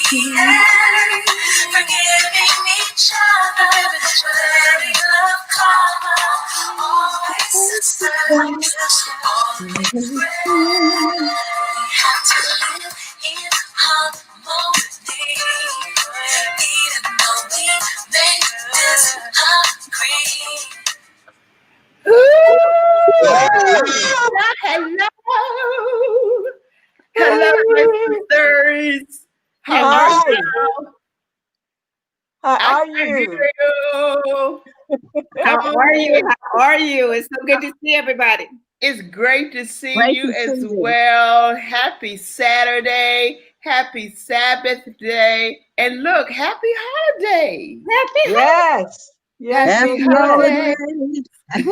Forgiving each other, letting love cover. Always suspect, just always pray. We have to live in harmony, even though we may disagree. Hello. Hello, my sisters. How are you? How are you? How are you? How are you? It's so good to see everybody. It's great to see you as well. Happy Saturday. Happy Sabbath day. And look, happy holiday. Yes. Happy holiday. Happy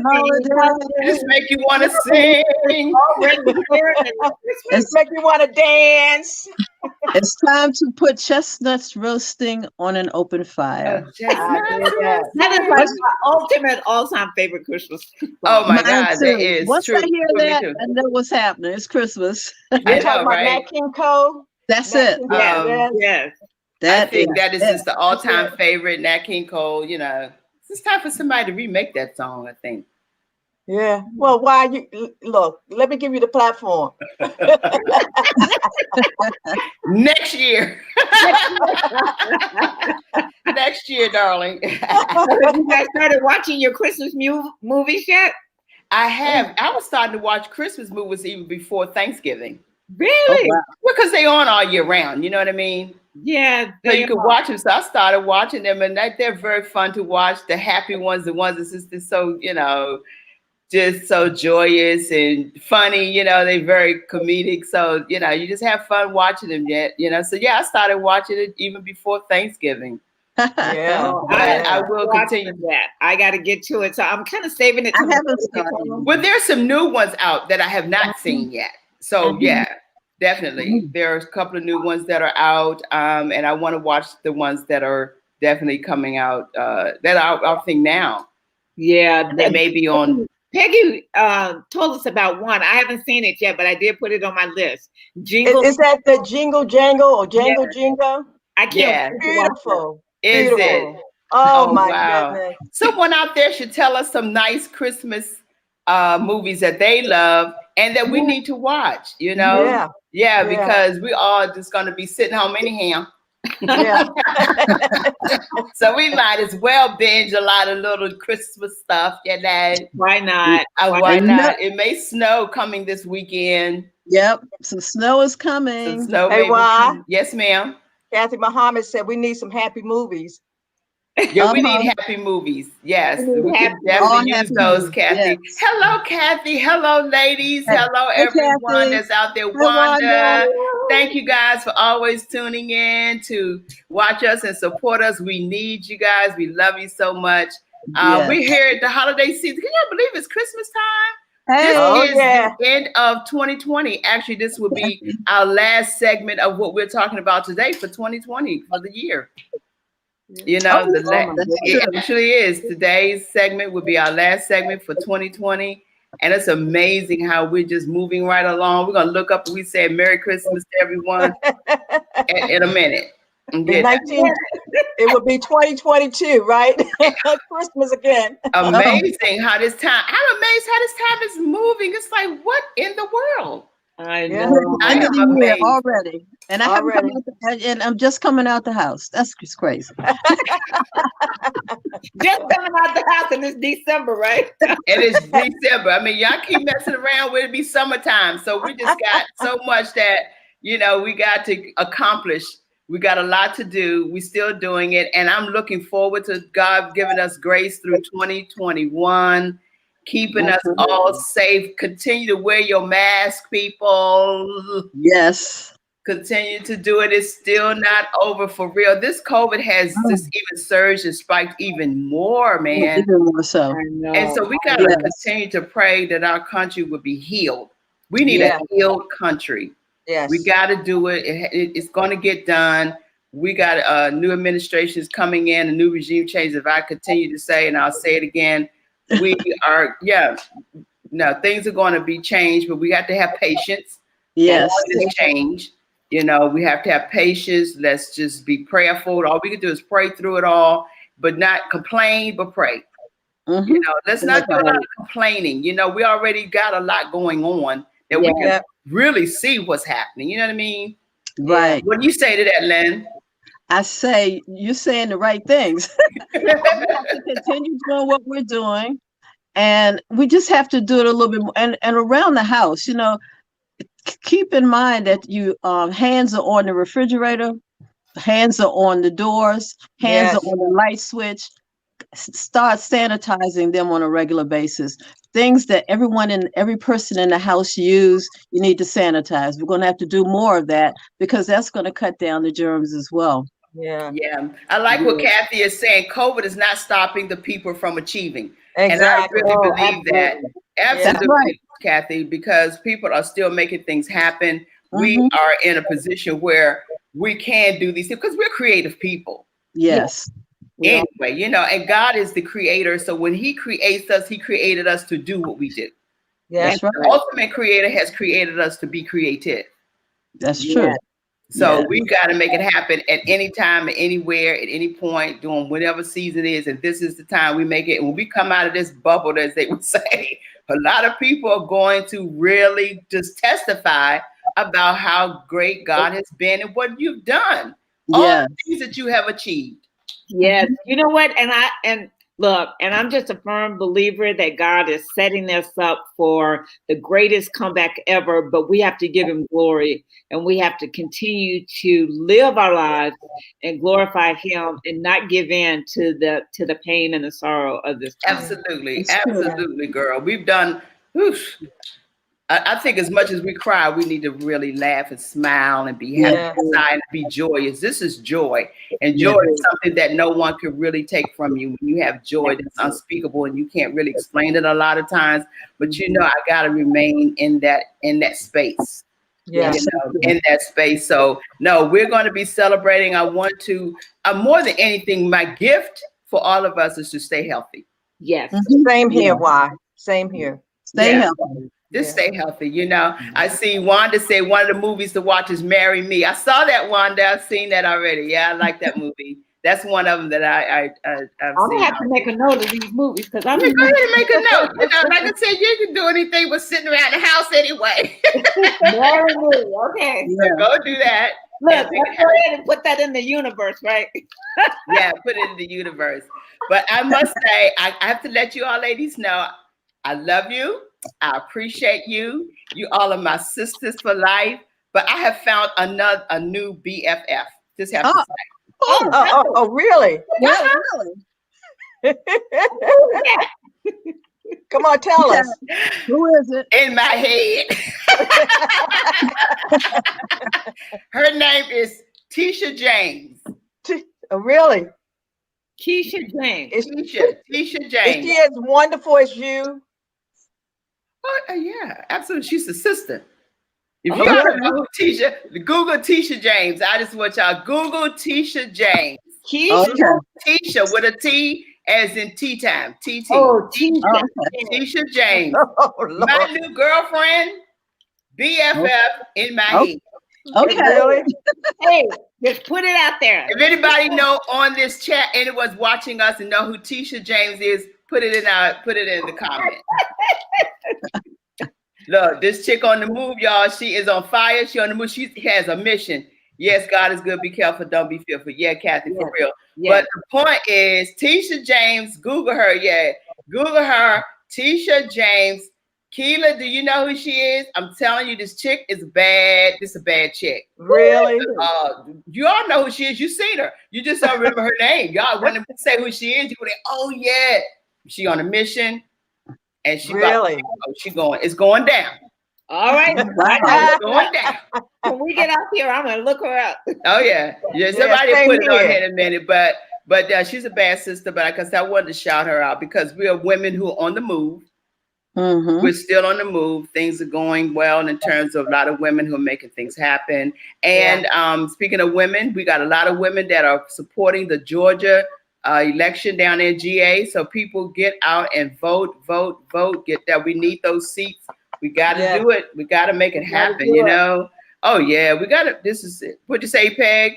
holiday. This make you want to sing. This make you want to dance. It's time to put chestnuts roasting on an open fire. That is like my ultimate all-time favorite Christmas song. Oh my God, that is Once true. I hear that, I know what's happening. It's Christmas. You're talking about Nat King Cole? That's it. Yes. I think that is just the all-time favorite, Nat King Cole. You know, it's time for somebody to remake that song, I think. Yeah. Well, why you look? Let me give you the platform. Next year. Next year, darling. You guys started watching your Christmas movies yet? I have. I was starting to watch Christmas movies even before Thanksgiving. Really? Oh, wow. Because they on all year round. You know what I mean? Yeah. So you can watch them. So I started watching them, and they're very fun to watch. The happy ones, the ones that's just so, you know, just so joyous and funny. You know, they're very comedic. So, you know, you just have fun watching them. You know, so yeah, I started watching it even before Thanksgiving. Yeah. I will continue that. I got to get to it. So I'm kind of saving it. I haven't started. Well, there's some new ones out that I have not seen yet. So yeah, definitely. There are a couple of new ones that are out. And I want to watch the ones that are definitely coming out that I think now. Yeah. They may be on. Peggy told us about one. I haven't seen it yet, but I did put it on my list. Jingle. Is that the Jingle Jangle or Jangle Jingle? I can't. Beautiful. Is Beautiful. it? Oh my wow. goodness. Someone out there should tell us some nice Christmas movies that they love and that we need to watch, you know? Yeah, because we all just going to be sitting home anyhow. Yeah. So we might as well binge a lot of little Christmas stuff, you know? Why not? Why not? It may snow coming this weekend. Yep, some snow is coming. Some snow. Hey, why? Yes, ma'am. Kathy Muhammad said we need some happy movies. Yeah, we need happy movies. Yes, we can definitely use those, Kathy. Yes. Hello, Kathy. Hello, ladies. Hello, everyone that's out there. Wanda. Thank you guys for always tuning in to watch us and support us. We need you guys. We love you so much. We're here at the holiday season. Can you believe it's Christmas time? This is the end of 2020. Actually, this will be our last segment of what we're talking about today for 2020 for the year. You know, it actually is. Today's segment will be our last segment for 2020. And it's amazing how we're just moving right along. We're going to look up and we say Merry Christmas to everyone in a minute. It will be 2022, right? Christmas again. Amazing how this time, I'm amazed how this time is moving. It's like, what in the world? I know. I am amazed already. And I haven't come out and I'm just coming out the house. That's just crazy. Just coming out the house and it's December, right? It is December. I mean, y'all keep messing around with it be summertime. So we just got so much that, you know, we got to accomplish. We got a lot to do. We're still doing it. And I'm looking forward to God giving us grace through 2021. Keeping us all safe. Continue to wear your mask, people. Yes. Continue to do it. It's still not over for real. This COVID has just even surged and spiked even more, man. Even more so. And so we got to continue to pray that our country will be healed. We need a healed country. Yes. We got to do it. It's going to get done. We got new administrations coming in, a new regime change. If I continue to say, and I'll say it again, we are, things are going to be changed, but we got to have patience. Yes. This change. You know, we have to have patience. Let's just be prayerful. All we can do is pray through it all, but not complain, but pray. Mhm. You know, let's not do a lot of complaining. You know, we already got a lot going on that we can really see what's happening. You know what I mean? Right. What do you say to that, Lynn? I say you're saying the right things. We have to continue doing what we're doing, and we just have to do it a little bit more. And around the house, you know, keep in mind that you hands are on the refrigerator, hands are on the doors, hands are on the light switch. Start sanitizing them on a regular basis. Things that every person in the house use, you need to sanitize. We're going to have to do more of that because that's going to cut down the germs as well. Yeah. I like what Kathy is saying. COVID is not stopping the people from achieving. Exactly. And I really believe that. Absolutely, right. Kathy, because people are still making things happen. We are in a position where we can do these things because we're creative people. Yes. Anyway, you know, and God is the creator. So when he creates us, he created us to do what we do. Yeah. That's right. The ultimate creator has created us to be creative. That's true. So we've got to make it happen at any time, anywhere, at any point, during whatever season it is. And this is the time we make it. And when we come out of this bubble, as they would say, a lot of people are going to really just testify about how great God has been and what you've done. All the things that you have achieved. Yes. You know what? And I'm just a firm believer that God is setting us up for the greatest comeback ever, but we have to give him glory and we have to continue to live our lives and glorify him and not give in to the pain and the sorrow of this time. Absolutely. Absolutely, girl. We've done, I think as much as we cry, we need to really laugh and smile and be happy inside and be joyous. This is joy. And joy is something that no one can really take from you. When you have joy that's unspeakable and you can't really explain it a lot of times, but you know, I gotta remain in that space. Yeah. You know, in that space. So no, we're going to be celebrating. I want to, more than anything, my gift for all of us is to stay healthy. Yes. Same here, why? Same here. Stay healthy. Just stay healthy. You know, I see Wanda say one of the movies to watch is Marry Me. I saw that, Wanda. I've seen that already. Yeah, I like that movie. That's one of them that I've I'm seen. gonna have to make a note of these movies because I'm go ahead and make a note. You know, like I said, you can do anything but sitting around the house anyway. Marry Me. Okay. So go do that. Look, let's go ahead and put that in the universe, right? Yeah, put it in the universe. But I must say, I have to let you all ladies know, I love you. I appreciate you. You all are my sisters for life. But I have found a new BFF. Just have to say. Oh, really? Yeah, really. Come on, tell us. Who is it? In my head. Her name is Tisha James. Oh, really? Keisha James. Tisha James. Is she as wonderful as you? Oh, yeah, absolutely. She's a sister. If you don't know Tisha, Google Tisha James. I just want y'all Google Tisha James. Tisha with a T as in tea time. TT. Oh, Tisha James. Oh, Lord. My new girlfriend, BFF in my head. Okay. Really? Hey, just put it out there. If anybody know on this chat, anyone's watching us and know who Tisha James is, put it in the comment. Look, this chick on the move, y'all. She is on fire. She on the move. She has a mission. Yes, God is good. Be careful. Don't be fearful. Yeah, Kathy, for real. Yeah. But the point is, Tisha James, Google her. Yeah, Google her. Tisha James. Keela, do you know who she is? I'm telling you, this chick is bad. This is a bad chick. Really? You all know who she is. You've seen her. You just don't remember her name. Y'all, when they say who she is, you go, oh, yeah. She on a mission. And she really? It's going down. All right. It's going down. When we get out here, I'm going to look her up. Oh, yeah. Somebody put it on here in a minute. But she's a bad sister. But like I said, I wanted to shout her out because we are women who are on the move. Mm-hmm. We're still on the move. Things are going well in terms of a lot of women who are making things happen. And speaking of women, we got a lot of women that are supporting the Georgia election down in GA. So people get out and vote. Get that. We need those seats. We got to do it. We got to make it happen, you know. Oh yeah, we got it. This is it. What'd you say, Peg?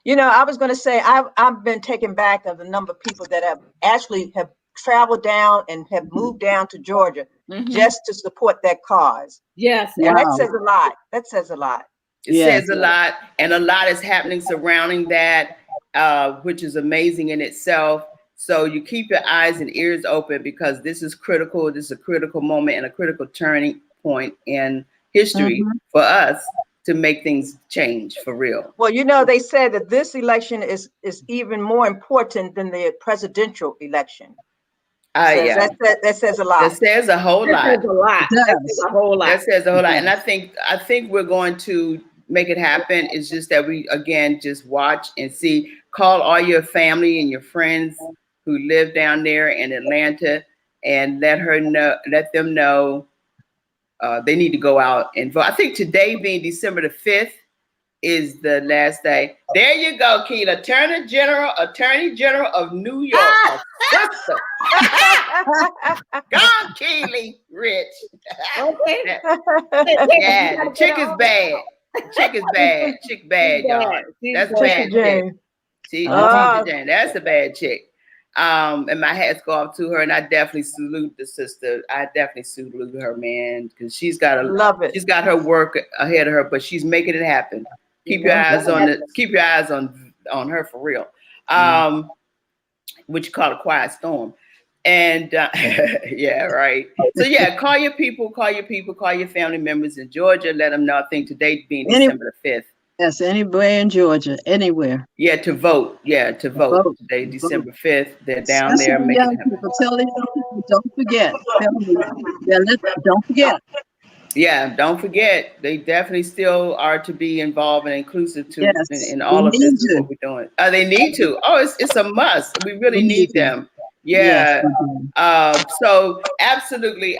You know, I was going to say I've been taken back of the number of people that have traveled down and have moved down to Georgia just to support that cause. Yes, and that says a lot. That says a lot. It says a lot, and a lot is happening surrounding that, which is amazing in itself. So you keep your eyes and ears open because this is critical. This is a critical moment and a critical turning point in history for us to make things change for real. Well, you know, they said that this election is even more important than the presidential election. Yeah. That says a lot. That says a whole lot. That says a lot. That says a whole lot. That says a whole lot. And I think we're going to make it happen. It's just that we, again, just watch and see. Call all your family and your friends who live down there in Atlanta and let them know they need to go out and vote. I think today being December the 5th is the last day. There you go, Keely. Attorney General of New York. Gone, Keely Rich. Okay. Yeah, the chick is bad. Chick is bad. Chick bad, y'all. That's bad chick. See, Jane. That's a bad chick. And my hats go off to her, and I definitely salute the sister. I definitely salute her, man, because she's got her work ahead of her, but she's making it happen. Keep your eyes on her for real. Which you call a quiet storm. And yeah, right. So yeah, call your people, call your family members in Georgia, let them know. I think today being December the 5th. Yes, anywhere in Georgia, anywhere. Yeah, to vote. Yeah, to vote. Today, December 5th. They're down there. Young people, tell these people, don't forget. Don't forget. Yeah, don't forget. They definitely still are to be involved and inclusive to in all of this what we're doing. They need to. Oh, it's a must. We really need them. Yeah. Yes. So absolutely.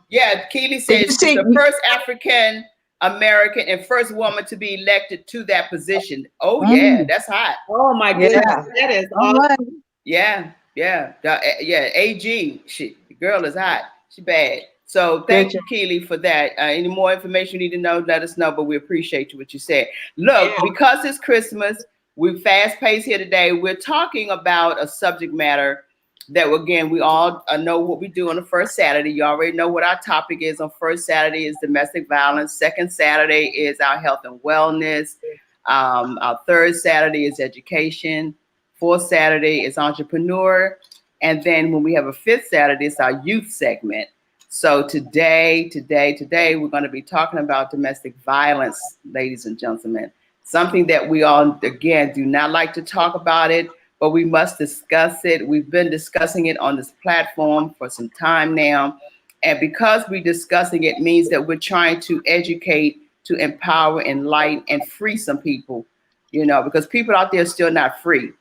Yeah, Keely says she's the first African American and first woman to be elected to that position. Oh yeah, that's hot. Oh my goodness, that is awesome. Yeah. AG, the girl is hot. She bad. So thank you, Keely, for that. Any more information you need to know, let us know. But we appreciate you what you said. Look, because it's Christmas, we're fast paced here today. We're talking about a subject matter that, again, we all know what we do on the first Saturday. You already know what our topic is on first Saturday is domestic violence. Second Saturday is our health and wellness. Our third Saturday is education. Fourth Saturday is entrepreneur. And then when we have a fifth Saturday, it's our youth segment. So today, we're going to be talking about domestic violence, ladies and gentlemen. Something that we all, again, do not like to talk about it, but we must discuss it. We've been discussing it on this platform for some time now. And because we're discussing it means that we're trying to educate, to empower, enlighten, and free some people, because people out there are still not free.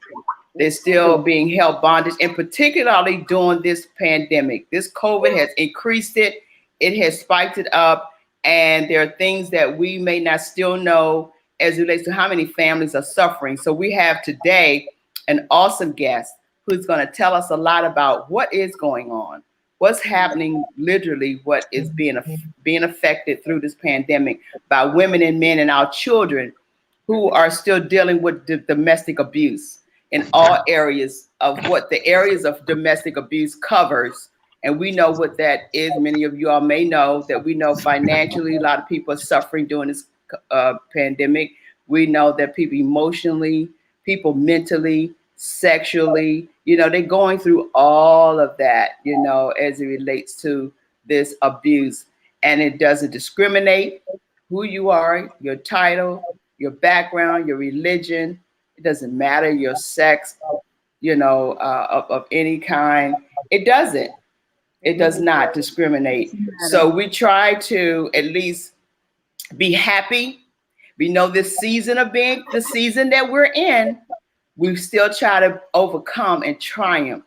They're still being held bondage, and particularly during this pandemic. This COVID has increased it. It has spiked it up. And there are things that we may not still know as it relates to how many families are suffering. So we have today an awesome guest who's going to tell us a lot about what is going on, what's happening, literally what is being affected through this pandemic by women and men and our children who are still dealing with the domestic abuse in all areas of what the areas of domestic abuse covers. And we know what that is. Many of you all may know that we know financially, a lot of people are suffering during this pandemic. We know that people emotionally, people mentally, sexually, they're going through all of that, as it relates to this abuse. And it doesn't discriminate who you are, your title, your background, your religion. It doesn't matter your sex, of any kind. It doesn't. It does not discriminate. So we try to at least be happy. We know this season of being the season that we're in, we still try to overcome and triumph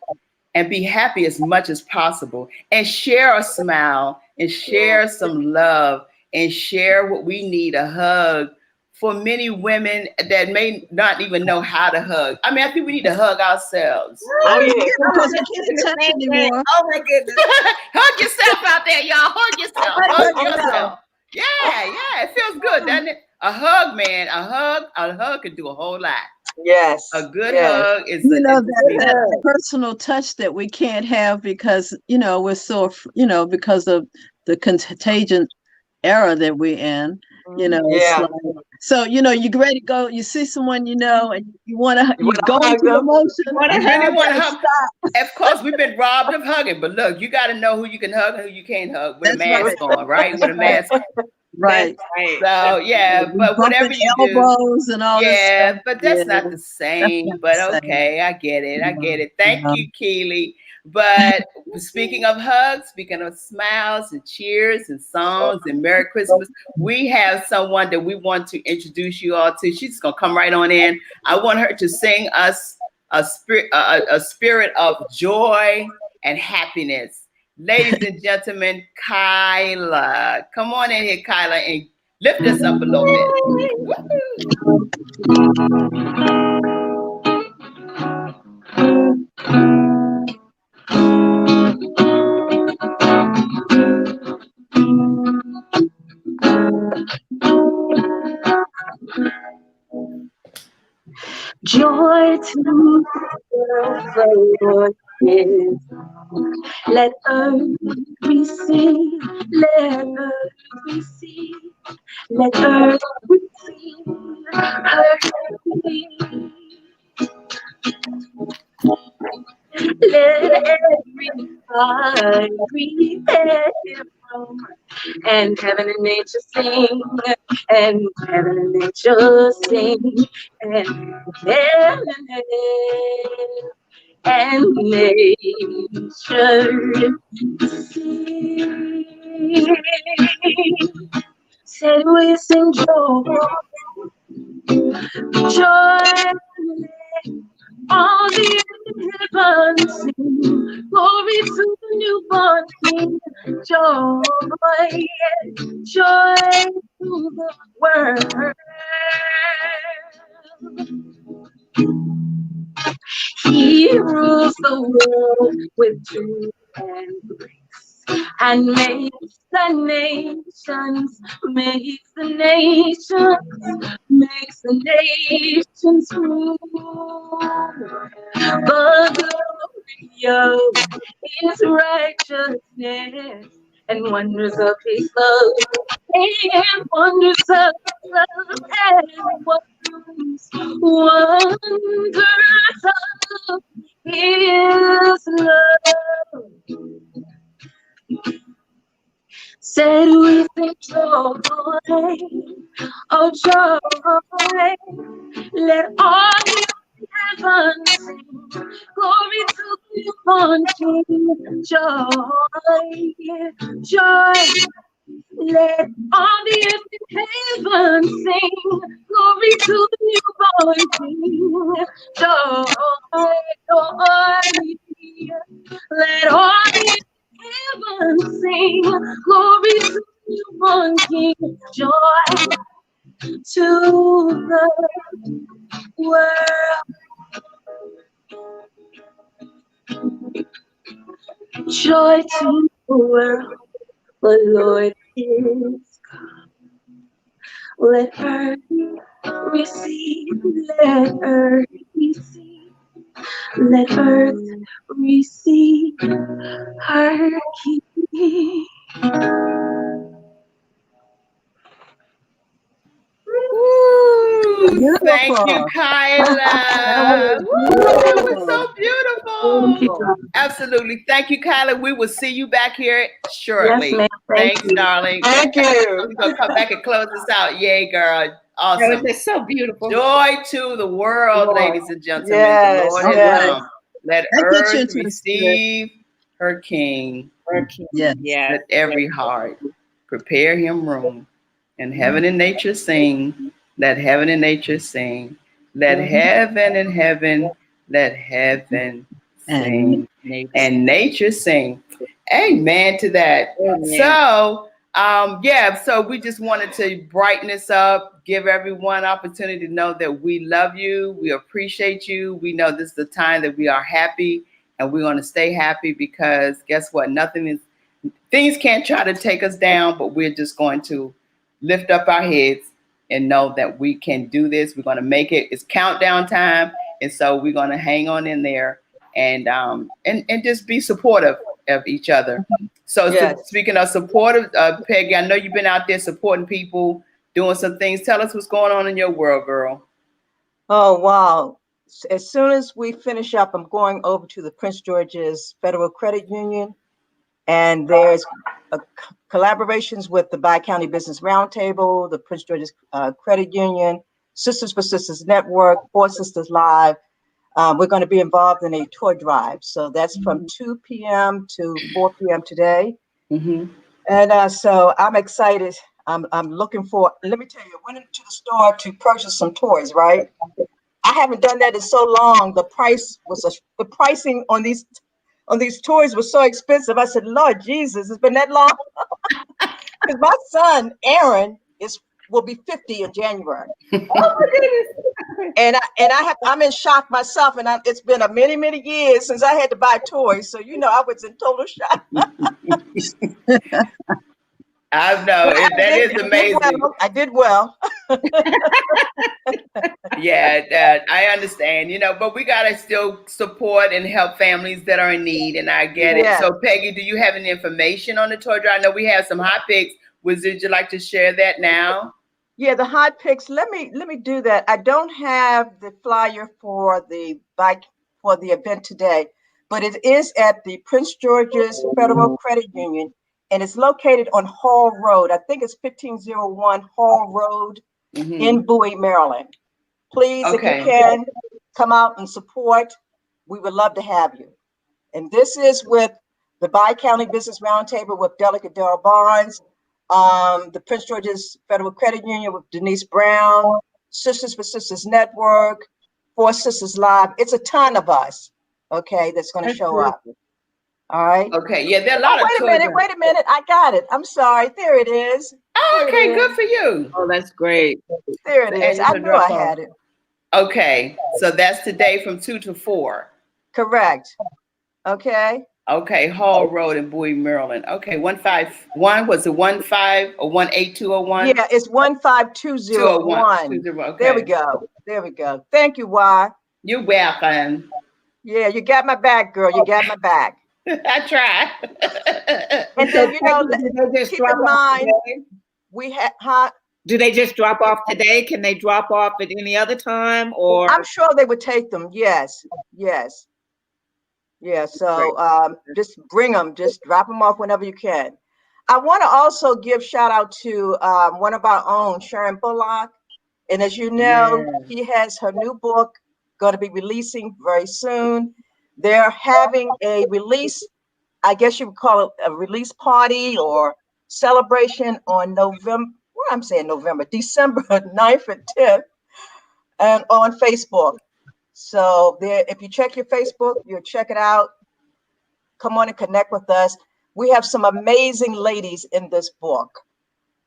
and be happy as much as possible and share a smile and share some love and share what we need, a hug. For many women that may not even know how to hug. I mean, I think we need to hug ourselves. Oh, yeah. Because I can't touch anymore. Oh, my goodness. Hug yourself out there, y'all. Hug yourself. Hug yourself. Yeah. It feels good, doesn't it? A hug, man. A hug can do a whole lot. Yes. A good hug is that personal touch that we can't have because, we're so, because of the contagion era that we're in, so, you get ready to go, you see someone, and you want to, you go into emotion. You really want to hug. Of course, we've been robbed of hugging, but look, you got to know who you can hug and who you can't hug with a mask on, right? With a mask on. Right. So but whatever you do, and all this stuff. But that's not the same. But okay, I get it. Thank you, Keely. But speaking of hugs, speaking of smiles and cheers and songs and Merry Christmas, we have someone that we want to introduce you all to. She's gonna come right on in. I want her to sing us a spirit of joy and happiness. Ladies and gentlemen, Kyla. Come on in here, Kyla, and lift us up a little bit. Joy to the Lord is. Let earth receive, let earth receive, let earth receive her King. Let every heart prepare him room, and heaven and nature sing, and heaven and nature sing, and heaven and nature sing. Said we sing joy, joy. All the heavens sing, glory to the newborn King. Joy, joy to the world. He rules the world with truth and grace, and makes the nations, rule. The glory of his righteousness and wonders of his love, and wonders of love, and wonders of his love. Said with joy, oh joy, let all the heavens sing, glory to the newborn King. Joy, joy, let all the heavens sing, glory to the newborn King. Joy, joy, let all the heavens sing, glory to the newborn King. Joy to the world. Joy to the world, the Lord is come. Let earth receive, let earth receive, let earth receive her King. Thank you, Kyla. That was so beautiful. Absolutely. Thank you, Kyla. We will see you back here shortly. Yes, ma'am. Thanks, darling. Thank you. We're going to come back and close this out. Yay, girl. Awesome. That's so beautiful. Joy to the world, ladies and gentlemen. Yes, the Lord yes. has come. Let earth receive her King. Yes. Let every heart prepare him room. And heaven and nature sing. Let heaven and nature sing. Let heaven and heaven, let heaven sing. And nature sing. Amen to that. Amen. So, so we just wanted to brighten this up, give everyone opportunity to know that we love you, we appreciate you. We know this is the time that we are happy, and we're going to stay happy because guess what? Things can't try to take us down, but we're just going to lift up our heads and know that we can do this. We're going to make it. It's countdown time. And so we're going to hang on in there and just be supportive of each other. So, Yes. so speaking of supportive, Peggy, I know you've been out there supporting people, doing some things. Tell us what's going on in your world, girl. Oh, wow. As soon as we finish up, I'm going over to the Prince George's Federal Credit Union, and there's collaborations with the Bi-County Business Roundtable, the Prince George's Credit Union, Sisters for Sisters Network, Four Sisters Live. We're going to be involved in a toy drive. So that's from 2 p.m. to 4 p.m. today. Mm-hmm. And so I'm excited. I'm looking for, let me tell you, I went into the store to purchase some toys, right? I haven't done that in so long. The pricing on these toys was so expensive. I said, Lord Jesus, it's been that long. Because my son, Aaron, will be 50 in January. Oh my goodness. I'm in shock myself. And it's been many, many years since I had to buy toys. So, I was in total shock. I know. That is amazing. I did well. Yeah, I understand, but we got to still support and help families that are in need. And I get it. So, Peggy, do you have any information on the toy drive? I know we have some hot picks. Would you like to share that now? Yeah, the hot picks. Let me do that. I don't have the flyer for the event today, but it is at the Prince George's Federal Credit Union, and it's located on Hall Road. I think it's 1501 Hall Road in Bowie, Maryland. Please, if you can, come out and support. We would love to have you. And this is with the Bi-County Business Roundtable with Delegate Darrell Barnes, the Prince George's Federal Credit Union with Denise Brown, Sisters for Sisters Network, Four Sisters Live. It's a ton of us, that's going to show up. All right. Okay. Yeah, there are a lot of Wait a minute. I got it. I'm sorry. There it is. Oh, okay. Good for you. Oh, that's great. There it is. I knew I had it. Okay. So that's today from 2 to 4. Correct. Okay. Okay. Hall Road in Bowie, Maryland. Okay. 151. Was it 15 or 18201? Yeah, it's 15201. Okay. There we go. Thank you, Y. You're welcome. Yeah, you got my back, girl. You got my back. I tried. And then, keep in mind, we had, Do they just drop off today? Can they drop off at any other time? Or I'm sure they would take them. Yes. Yeah. So just bring them. Just drop them off whenever you can. I want to also give shout out to one of our own, Sharon Bullock. And as you know, she has her new book going to be releasing very soon. They're having a release, I guess you would call it a release party or celebration on December 9th and 10th, and on Facebook. So if you check your Facebook, you'll check it out. Come on and connect with us. We have some amazing ladies in this book.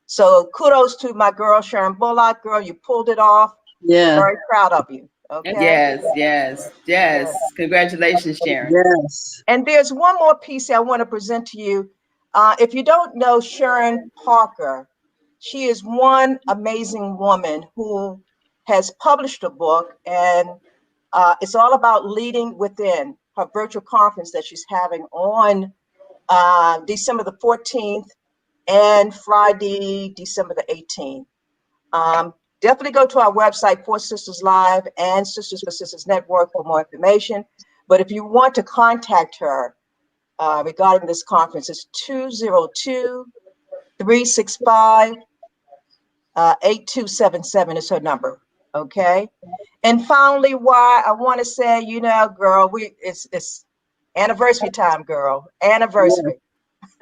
So kudos to my girl, Sharon Bullock. Girl, you pulled it off. Yeah. Very proud of you. Okay. Yes. Congratulations, Sharon. Yes. And there's one more piece I want to present to you. If you don't know Sharon Parker, she is one amazing woman who has published a book, and it's all about leading within, her virtual conference that she's having on December the 14th and Friday, December the 18th. Definitely go to our website, Four Sisters Live and Sisters for Sisters Network, for more information. But if you want to contact her regarding this conference, it's 202-365-8277 is her number. Okay. And finally, why I want to say, girl, it's anniversary time, girl. Anniversary.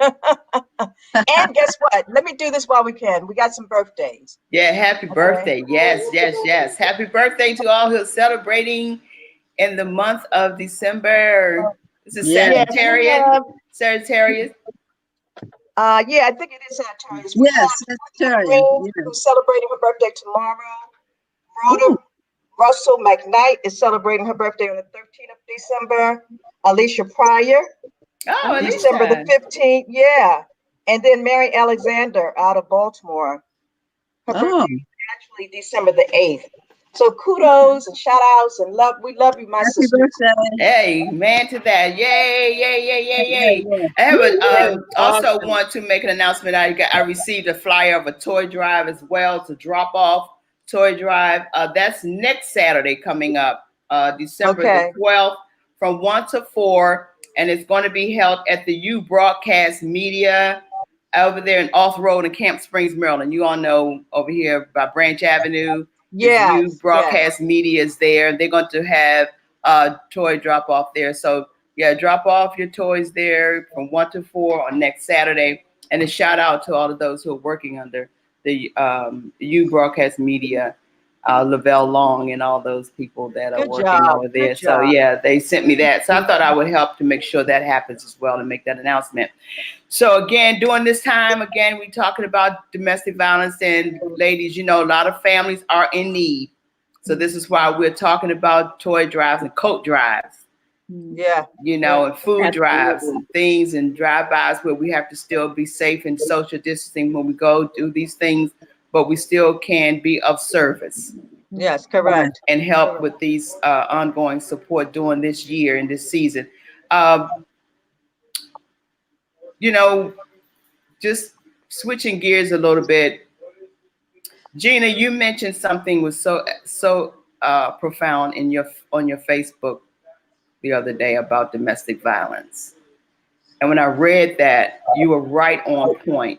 Yeah. And guess what? Let me do this while we can. We got some birthdays. Yeah, happy birthday. Yes. Happy birthday to all who are celebrating in the month of December. This is Sagittarius. Sagittarius. Yeah, I think it is Sagittarius. Yes, Sagittarius. Who's celebrating her birthday tomorrow. Rhoda Russell McKnight is celebrating her birthday on the 13th of December. Alicia Pryor. Oh, December the 15th, yeah. And then Mary Alexander out of Baltimore. Her birthday actually December the 8th. So kudos and shout outs and love. We love you, my Happy sister. birthday. Hey, man, to that. Yay, yay, yay, yay, yay. Yeah. I have also Awesome. want to make an announcement. I received a flyer of a toy drive as well to drop off toy drive. That's next Saturday coming up, December the 12th from 1 to 4. And it's going to be held at the U Broadcast Media over there in Off Road in Camp Springs, Maryland. You all know over here by Branch Avenue. Yes. U Broadcast Media is there. They're going to have toy drop off there. So yeah, drop off your toys there from 1 to 4 on next Saturday. And a shout out to all of those who are working under the U Broadcast Media, Lavelle Long and all those people that are working over there. So yeah, they sent me that. So I thought I would help to make sure that happens as well and make that announcement. So again, during this time, again, we're talking about domestic violence, and ladies, you know, a lot of families are in need. So this is why we're talking about toy drives and coat drives. Yeah. You know, and food drives and things and drive-bys where we have to still be safe and social distancing when we go do these things, but we still can be of service. Yes, correct. And help with these ongoing support during this year and this season. You know, just switching gears a little bit. Gina, you mentioned something was so profound on your Facebook the other day about domestic violence. And when I read that, you were right on point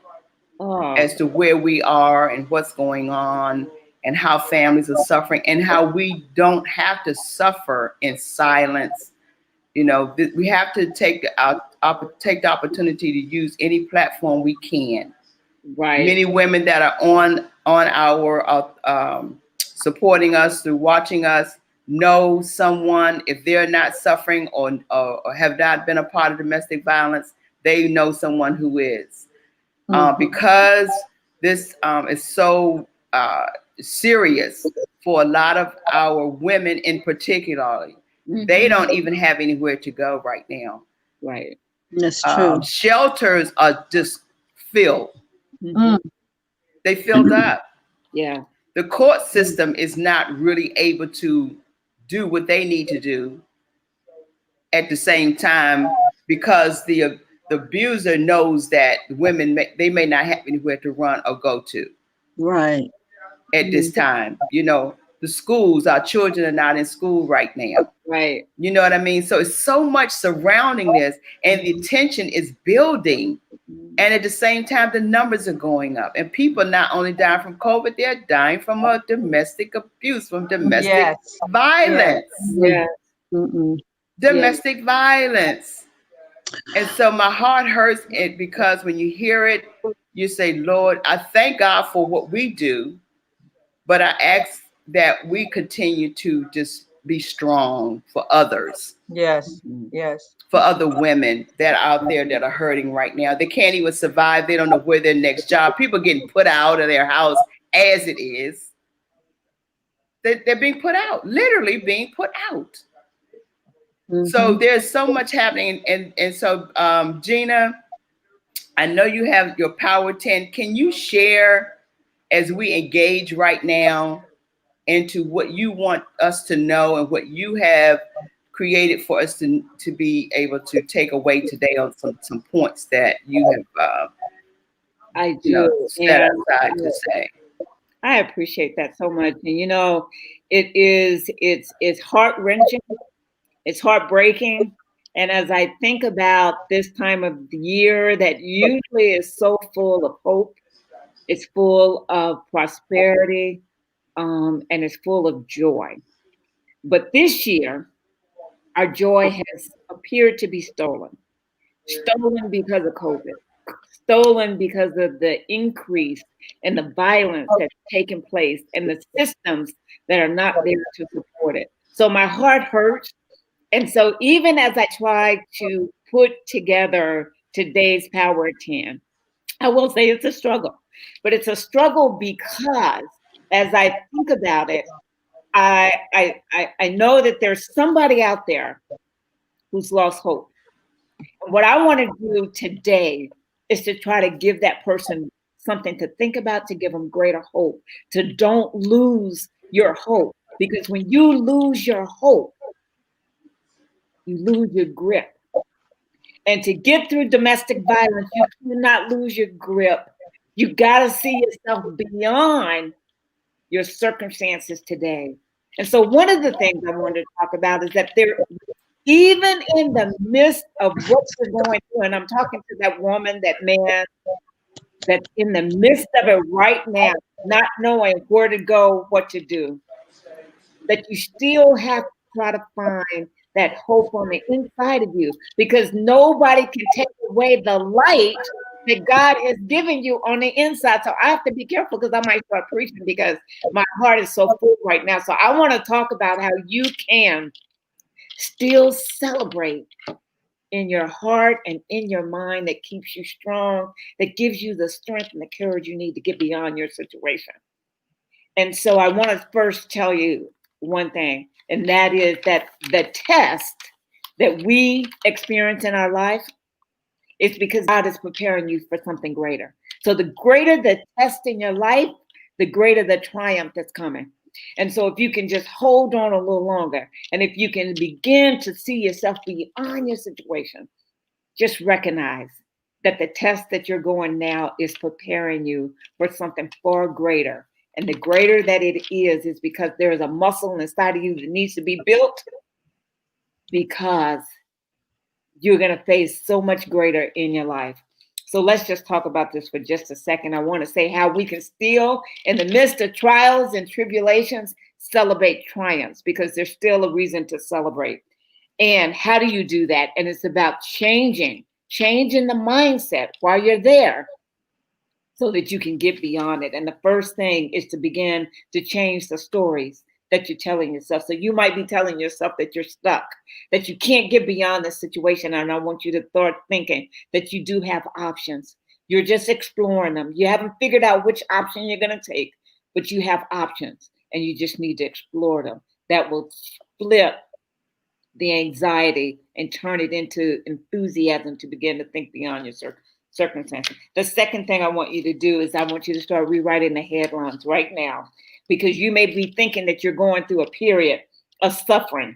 as to where we are and what's going on and how families are suffering and how we don't have to suffer in silence. You know, we have to take the opportunity to use any platform we can. Right. Many women that are on our supporting us through watching us know someone, if they're not suffering or have not been a part of domestic violence, they know someone who is. Because this is so serious for a lot of our women in particular. They don't even have anywhere to go right now. Right. That's true. Shelters are just filled. They filled up. Yeah. The court system is not really able to do what they need to do at the same time because the abuser knows that women they may not have anywhere to run or go to. Right. At this time, you know, the schools, our children are not in school right now. Right. You know what I mean? So it's so much surrounding this, and the tension is building. And at the same time, the numbers are going up. And people not only dying from COVID, they're dying from a domestic abuse, from domestic violence. Yes. Domestic violence. And so my heart hurts it because when you hear it, you say, Lord, I thank God for what we do, but I ask that we continue to just be strong for others. Yes, yes. For other women that are out there that are hurting right now. They can't even survive. They don't know where their next job. People getting put out of their house as it is. They're being put out, literally being put out. So there's so much happening. And so, Gina, I know you have your Power 10. Can you share as we engage right now into what you want us to know and what you have created for us to be able to take away today on some points that you have I do set aside to say. I appreciate that so much. And you know, it's heart-wrenching, it's heartbreaking. And as I think about this time of the year that usually is so full of hope, it's full of prosperity, and it's full of joy. But this year, our joy has appeared to be stolen because of COVID, stolen because of the increase and the violence that's taken place and the systems that are not there to support it. So my heart hurts. And so even as I try to put together today's Power 10, I will say it's a struggle, but it's a struggle because as I think about it, I know that there's somebody out there who's lost hope. And what I want to do today is to try to give that person something to think about, to give them greater hope, to don't lose your hope. Because when you lose your hope, you lose your grip. And to get through domestic violence, you cannot lose your grip. You got to see yourself beyond your circumstances today. And so one of the things I wanted to talk about is that there, even in the midst of what you're going through, and I'm talking to that woman, that man, that's in the midst of it right now, not knowing where to go, what to do, that you still have to try to find that hope on the inside of you, because nobody can take away the light that God has given you on the inside. So I have to be careful, because I might start preaching, because my heart is so full right now. So I want to talk about how you can still celebrate in your heart and in your mind, that keeps you strong, that gives you the strength and the courage you need to get beyond your situation. And so I want to first tell you one thing, and that is that the test that we experience in our life is because God is preparing you for something greater. So the greater the test in your life, the greater the triumph that's coming. And so if you can just hold on a little longer, and if you can begin to see yourself beyond your situation, just recognize that the test that you're going now is preparing you for something far greater. And the greater that it is because there is a muscle inside of you that needs to be built, because you're going to face so much greater in your life. So let's just talk about this for just a second. I want to say how we can still, in the midst of trials and tribulations, celebrate triumphs, because there's still a reason to celebrate. And how do you do that? And it's about changing the mindset while you're there, so that you can get beyond it. And the first thing is to begin to change the stories that you're telling yourself. So you might be telling yourself that you're stuck, that you can't get beyond the situation. And I want you to start thinking that you do have options. You're just exploring them. You haven't figured out which option you're going to take, but you have options, and you just need to explore them. That will flip the anxiety and turn it into enthusiasm to begin to think beyond your circumstances. The second thing I want you to do is I want you to start rewriting the headlines right now, because you may be thinking that you're going through a period of suffering.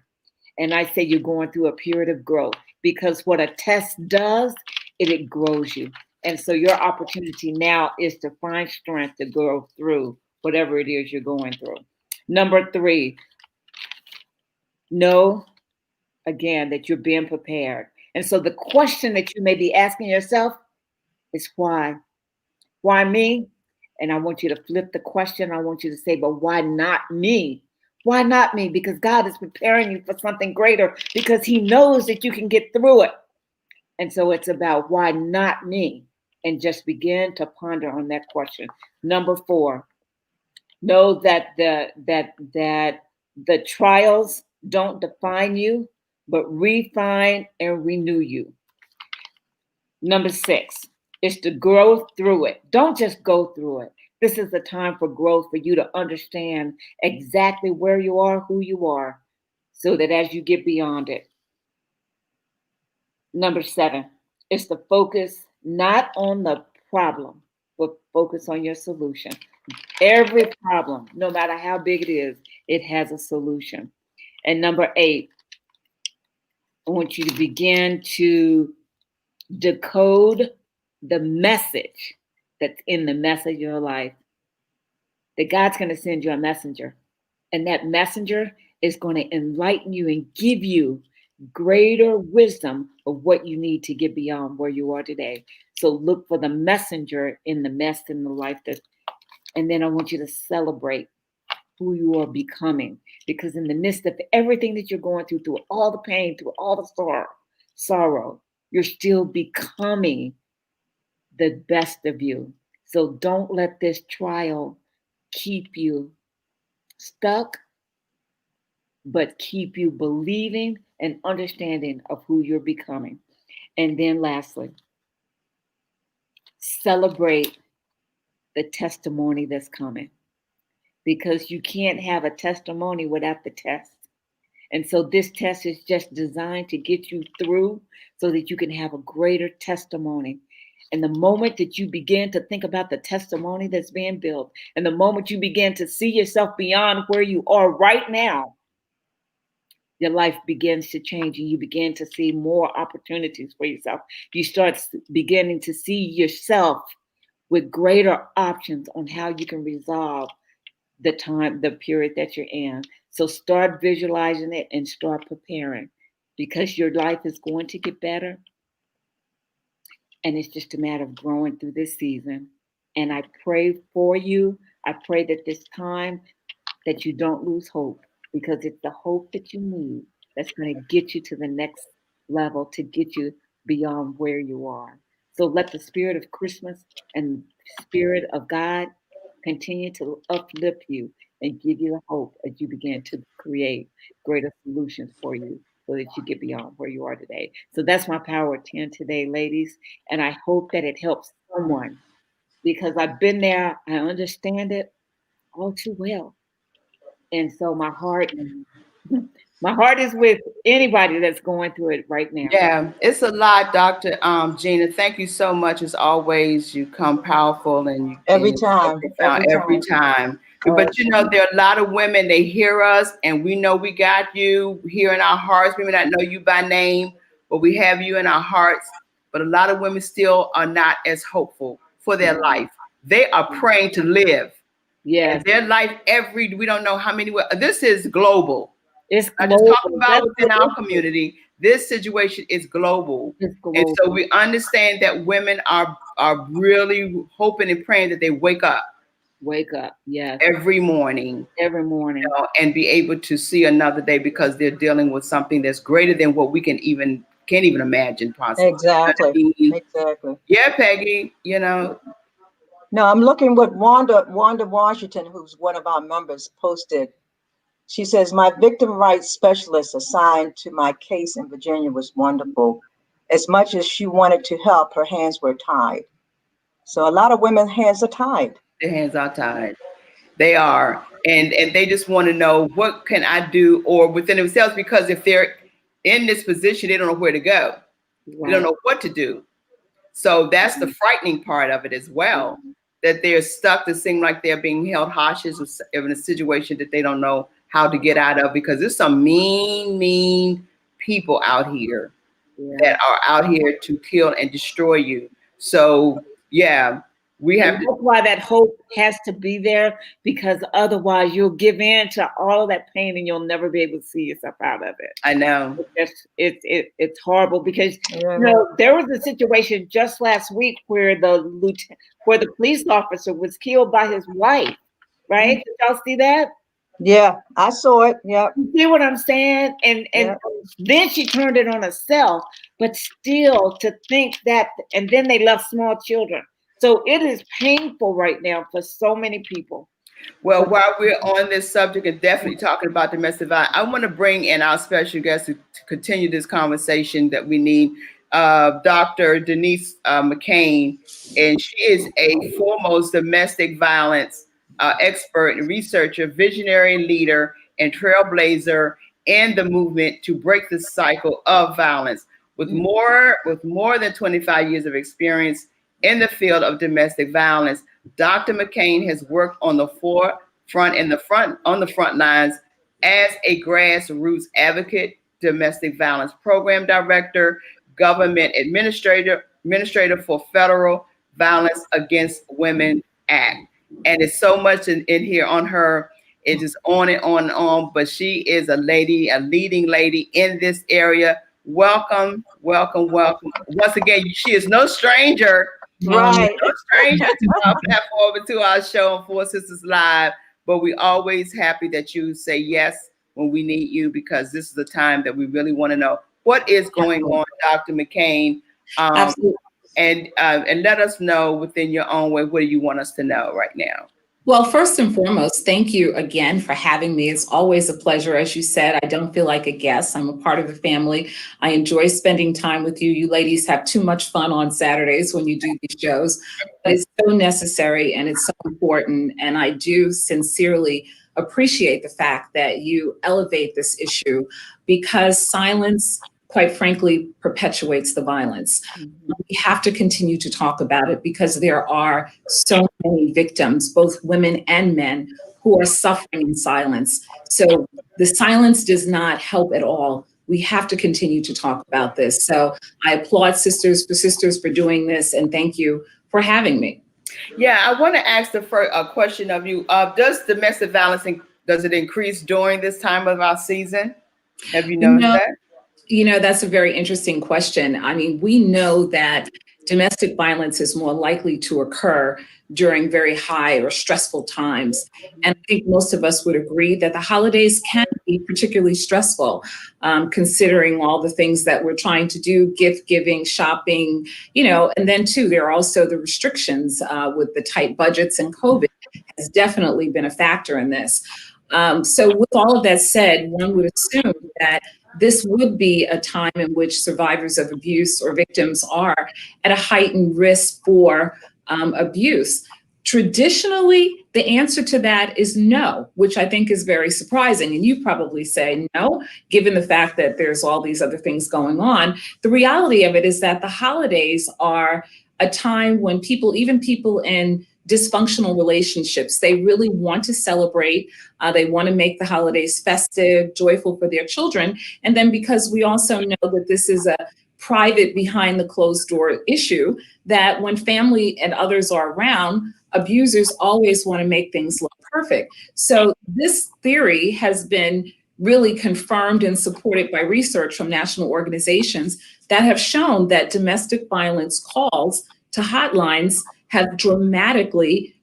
And I say you're going through a period of growth, because what a test does, it grows you. And so your opportunity now is to find strength to grow through whatever it is you're going through. Number 3, know again that you're being prepared. And so the question that you may be asking yourself is why? Why me? And I want you to flip the question. I want you to say, but why not me? Why not me? Because God is preparing you for something greater, because he knows that you can get through it. And so it's about why not me? And just begin to ponder on that question. Number 4, know that the trials don't define you, but refine and renew you. Number 6 is to grow through it. Don't just go through it. This is the time for growth, for you to understand exactly where you are, who you are, so that as you get beyond it. Number 7 is to focus not on the problem, but focus on your solution. Every problem, no matter how big it is, it has a solution. And number 8, I want you to begin to decode the message that's in the message of your life. That God's going to send you a messenger, and that messenger is going to enlighten you and give you greater wisdom of what you need to get beyond where you are today. So look for the messenger in the mess in the life and then I want you to celebrate who you are becoming, because in the midst of everything that you're going through all the pain, through all the sorrow, you're still becoming the best of you. So don't let this trial keep you stuck, but keep you believing and understanding of who you're becoming. And then lastly, celebrate the testimony that's coming, because you can't have a testimony without the test. And so this test is just designed to get you through so that you can have a greater testimony. And the moment that you begin to think about the testimony that's being built, and the moment you begin to see yourself beyond where you are right now, your life begins to change and you begin to see more opportunities for yourself. You start beginning to see yourself with greater options on how you can resolve the period that you're in. So start visualizing it and start preparing, because your life is going to get better. And it's just a matter of growing through this season. And I pray for you. I pray that this time that you don't lose hope, because it's the hope that you need that's going to get you to the next level, to get you beyond where you are. So let the spirit of Christmas and spirit of God continue to uplift you and give you the hope as you begin to create greater solutions for you, so that you get beyond where you are today. So that's my Power 10 today, ladies. And I hope that it helps someone, because I've been there. I understand it all too well. And so my heart is with anybody that's going through it right now. Yeah, it's a lot, Dr. Gina. Thank you so much. As always, you come powerful and every time. But you know, there are a lot of women, they hear us and we know we got you here in our hearts. We may not know you by name, but we have you in our hearts. But a lot of women still are not as hopeful for their life. They are praying to live. Yeah, their life we don't know how many. This is global. It's I just talking about within our community. This situation is global. And so we understand that women are really hoping and praying that they wake up. Yes. Every morning. And be able to see another day, because they're dealing with something that's greater than what we can't even imagine possibly. Exactly. Exactly. Yeah, Peggy, you know. No, I'm looking what Wanda Washington, who's one of our members, posted. She says, my victim rights specialist assigned to my case in Virginia was wonderful. As much as she wanted to help, her hands were tied. So a lot of women's hands are tied. Their hands are tied. They are. And they just want to know, what can I do, or within themselves, because if they're in this position, they don't know where to go. Right. They don't know what to do. So that's the frightening part of it as well, that they're stuck to seem like they're being held hostage in a situation that they don't know how to get out of, because there's some mean people out here that are out here to kill and destroy you. So yeah, we have that's why that hope has to be there, because otherwise you'll give in to all of that pain and you'll never be able to see yourself out of it. I know. It's horrible, because you know, there was a situation just last week where the police officer was killed by his wife, right? Did y'all see that? Yeah, I saw it. Yeah. You see what I'm saying? And then she turned it on herself, but still to think that, and then they left small children. So it is painful right now for so many people. Well, while we're on this subject and definitely talking about domestic violence, I want to bring in our special guest to continue this conversation that we need, Dr. Denise McCain, and she is a foremost domestic violence expert and researcher, visionary leader, and trailblazer in the movement to break the cycle of violence. With more than 25 years of experience in the field of domestic violence, Dr. McCain has worked on the front lines as a grassroots advocate, domestic violence program director, government administrator for Federal Violence Against Women Act. And it's so much in here on her. It is on and on and on, but she is a leading lady in this area. Welcome. Once again, she is no stranger. Right. No stranger to our platform and to our show on Four Sisters Live, but we always happy that you say yes when we need you, because this is the time that we really want to know what is going on, Dr. McCain. Absolutely. And let us know within your own way, what do you want us to know right now? Well, first and foremost, thank you again for having me. It's always a pleasure. As you said, I don't feel like a guest. I'm a part of the family. I enjoy spending time with you. You ladies have too much fun on Saturdays when you do these shows. But it's so necessary and it's so important. And I do sincerely appreciate the fact that you elevate this issue, because silence quite frankly, perpetuates the violence. We have to continue to talk about it because there are so many victims, both women and men, who are suffering in silence. So the silence does not help at all. We have to continue to talk about this. So I applaud Sisters for Sisters for doing this, and thank you for having me. Yeah, I want to ask the first question of you. Does domestic violence, does it increase during this time of our season? Have you noticed that? You know, that's a very interesting question. I mean, we know that domestic violence is more likely to occur during very high or stressful times. And I think most of us would agree that the holidays can be particularly stressful, considering all the things that we're trying to do, gift giving, shopping, you know, and then too, there are also the restrictions with the tight budgets, and COVID has definitely been a factor in this. So with all of that said, one would assume that this would be a time in which survivors of abuse or victims are at a heightened risk for abuse. Traditionally, the answer to that is no, which I think is very surprising. And you probably say no, given the fact that there's all these other things going on. The reality of it is that the holidays are a time when people, even people in dysfunctional relationships, they really want to celebrate. They want to make the holidays festive, joyful for their children. And then because we also know that this is a private, behind the closed door issue, that when family and others are around, abusers always want to make things look perfect. So this theory has been really confirmed and supported by research from national organizations that have shown that domestic violence calls to hotlines have dramatically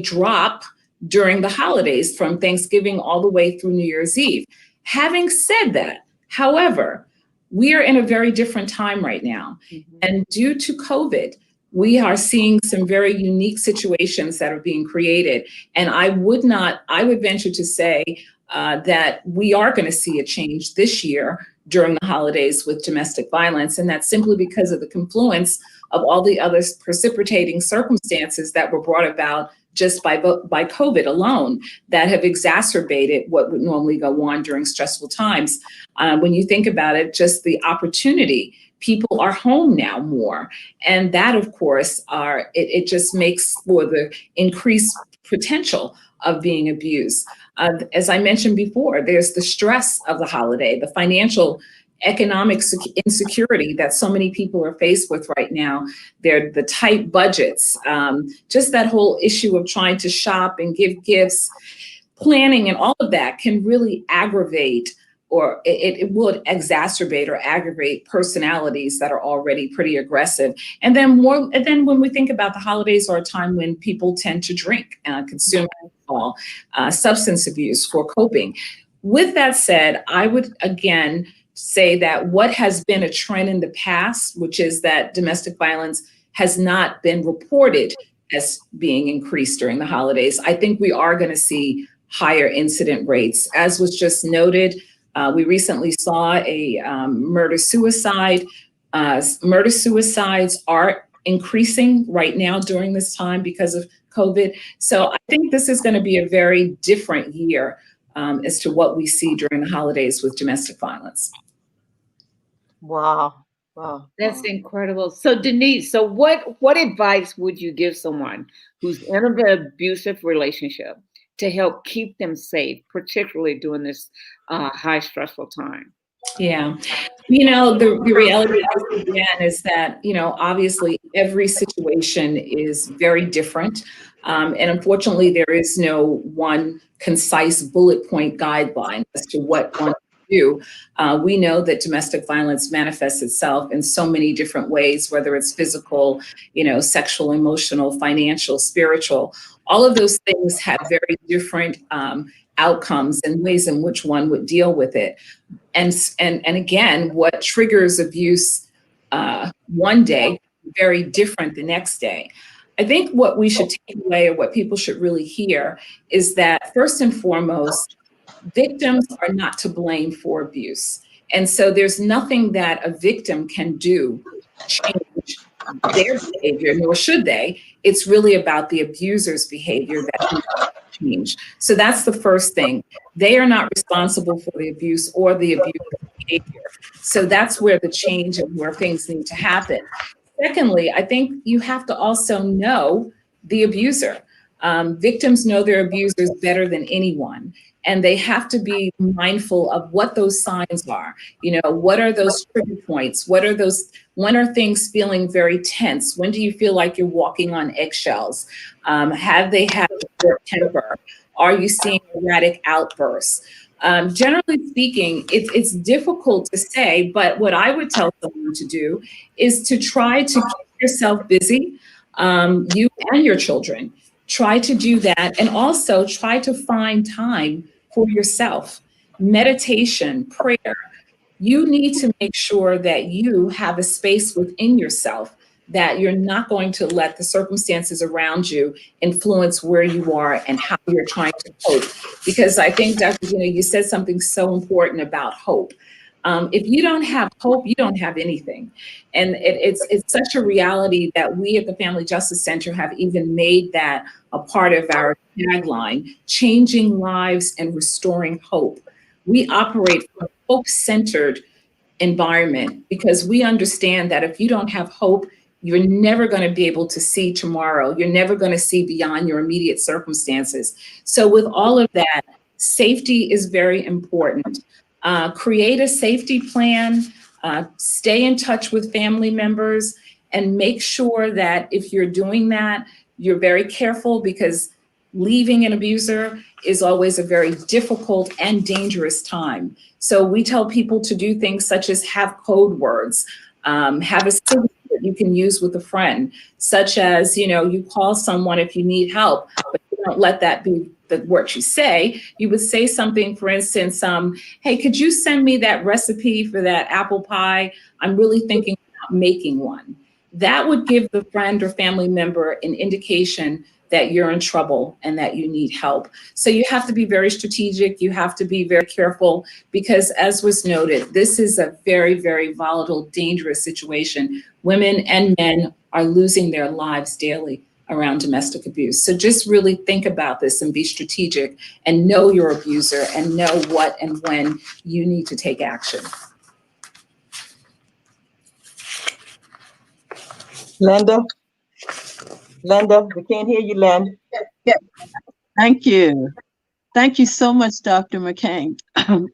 drop during the holidays, from Thanksgiving all the way through New Year's Eve. Having said that, however, we are in a very different time right now. And due to COVID, we are seeing some very unique situations that are being created. And I would venture to say that we are going to see a change this year during the holidays with domestic violence. And that's simply because of the confluence of all the other precipitating circumstances that were brought about just by COVID alone that have exacerbated what would normally go on during stressful times. When you think about it, just the opportunity, people are home now more. And that, of course, it just makes for the increased potential of being abused. As I mentioned before, there's the stress of the holiday, the financial, economic insecurity that so many people are faced with right now. They're the tight budgets, just that whole issue of trying to shop and give gifts, planning and all of that can really aggravate, or it would exacerbate or aggravate personalities that are already pretty aggressive. And then when we think about the holidays are a time when people tend to drink, consume alcohol, substance abuse for coping. With that said, I would again say that what has been a trend in the past, which is that domestic violence has not been reported as being increased during the holidays. I think we are going to see higher incident rates. As was just noted, we recently saw a murder-suicide. Murder-suicides are increasing right now during this time because of COVID. So I think this is going to be a very different year as to what we see during the holidays with domestic violence. Wow. Wow. That's incredible. So Denise, so what advice would you give someone who's in an abusive relationship to help keep them safe, particularly during this high stressful time? Yeah, you know, the reality again is that, you know, obviously every situation is very different. And unfortunately, there is no one concise bullet point guideline as to what one do. We know that domestic violence manifests itself in so many different ways, whether it's physical, you know, sexual, emotional, financial, spiritual. All of those things have very different outcomes and ways in which one would deal with it. And again, what triggers abuse one day, very different the next day. I think what we should take away, or what people should really hear, is that first and foremost, victims are not to blame for abuse. And so there's nothing that a victim can do to change their behavior, nor should they. It's really about the abuser's behavior that can change. So that's the first thing. They are not responsible for the abuse, or the abuse behavior. So that's where the change and where things need to happen. Secondly, I think you have to also know the abuser. Victims know their abusers better than anyone, and they have to be mindful of what those signs are. You know, what are those trigger points? When are things feeling very tense? When do you feel like you're walking on eggshells? Have they had a short temper? Are you seeing erratic outbursts? Generally speaking, it's difficult to say, but what I would tell someone to do is to try to keep yourself busy, you and your children. Try to do that, and also try to find time for yourself. Meditation, prayer. You need to make sure that you have a space within yourself, that you're not going to let the circumstances around you influence where you are and how you're trying to cope. Because I think, Dr. Gina, you said something so important about hope. If you don't have hope, you don't have anything. And it's such a reality that we at the Family Justice Center have even made that a part of our tagline: changing lives and restoring hope. We operate from a hope-centered environment because we understand that if you don't have hope, you're never going to be able to see tomorrow. You're never going to see beyond your immediate circumstances. So with all of that, safety is very important. Create a safety plan, stay in touch with family members, and make sure that if you're doing that, you're very careful, because leaving an abuser is always a very difficult and dangerous time. So we tell people to do things such as have code words, have a signature that you can use with a friend, such as, you call someone if you need help, but you don't let that be the what you say. You would say something, for instance, hey, could you send me that recipe for that apple pie? I'm really thinking about making one. That would give the friend or family member an indication that you're in trouble and that you need help. So you have to be very strategic. You have to be very careful, because as was noted, this is a very, very volatile, dangerous situation. Women and men are losing their lives daily around domestic abuse. So just really think about this and be strategic and know your abuser and know what and when you need to take action. Linda, we can't hear you, Linda. Yeah. Thank you. Thank you so much, Dr. McCain.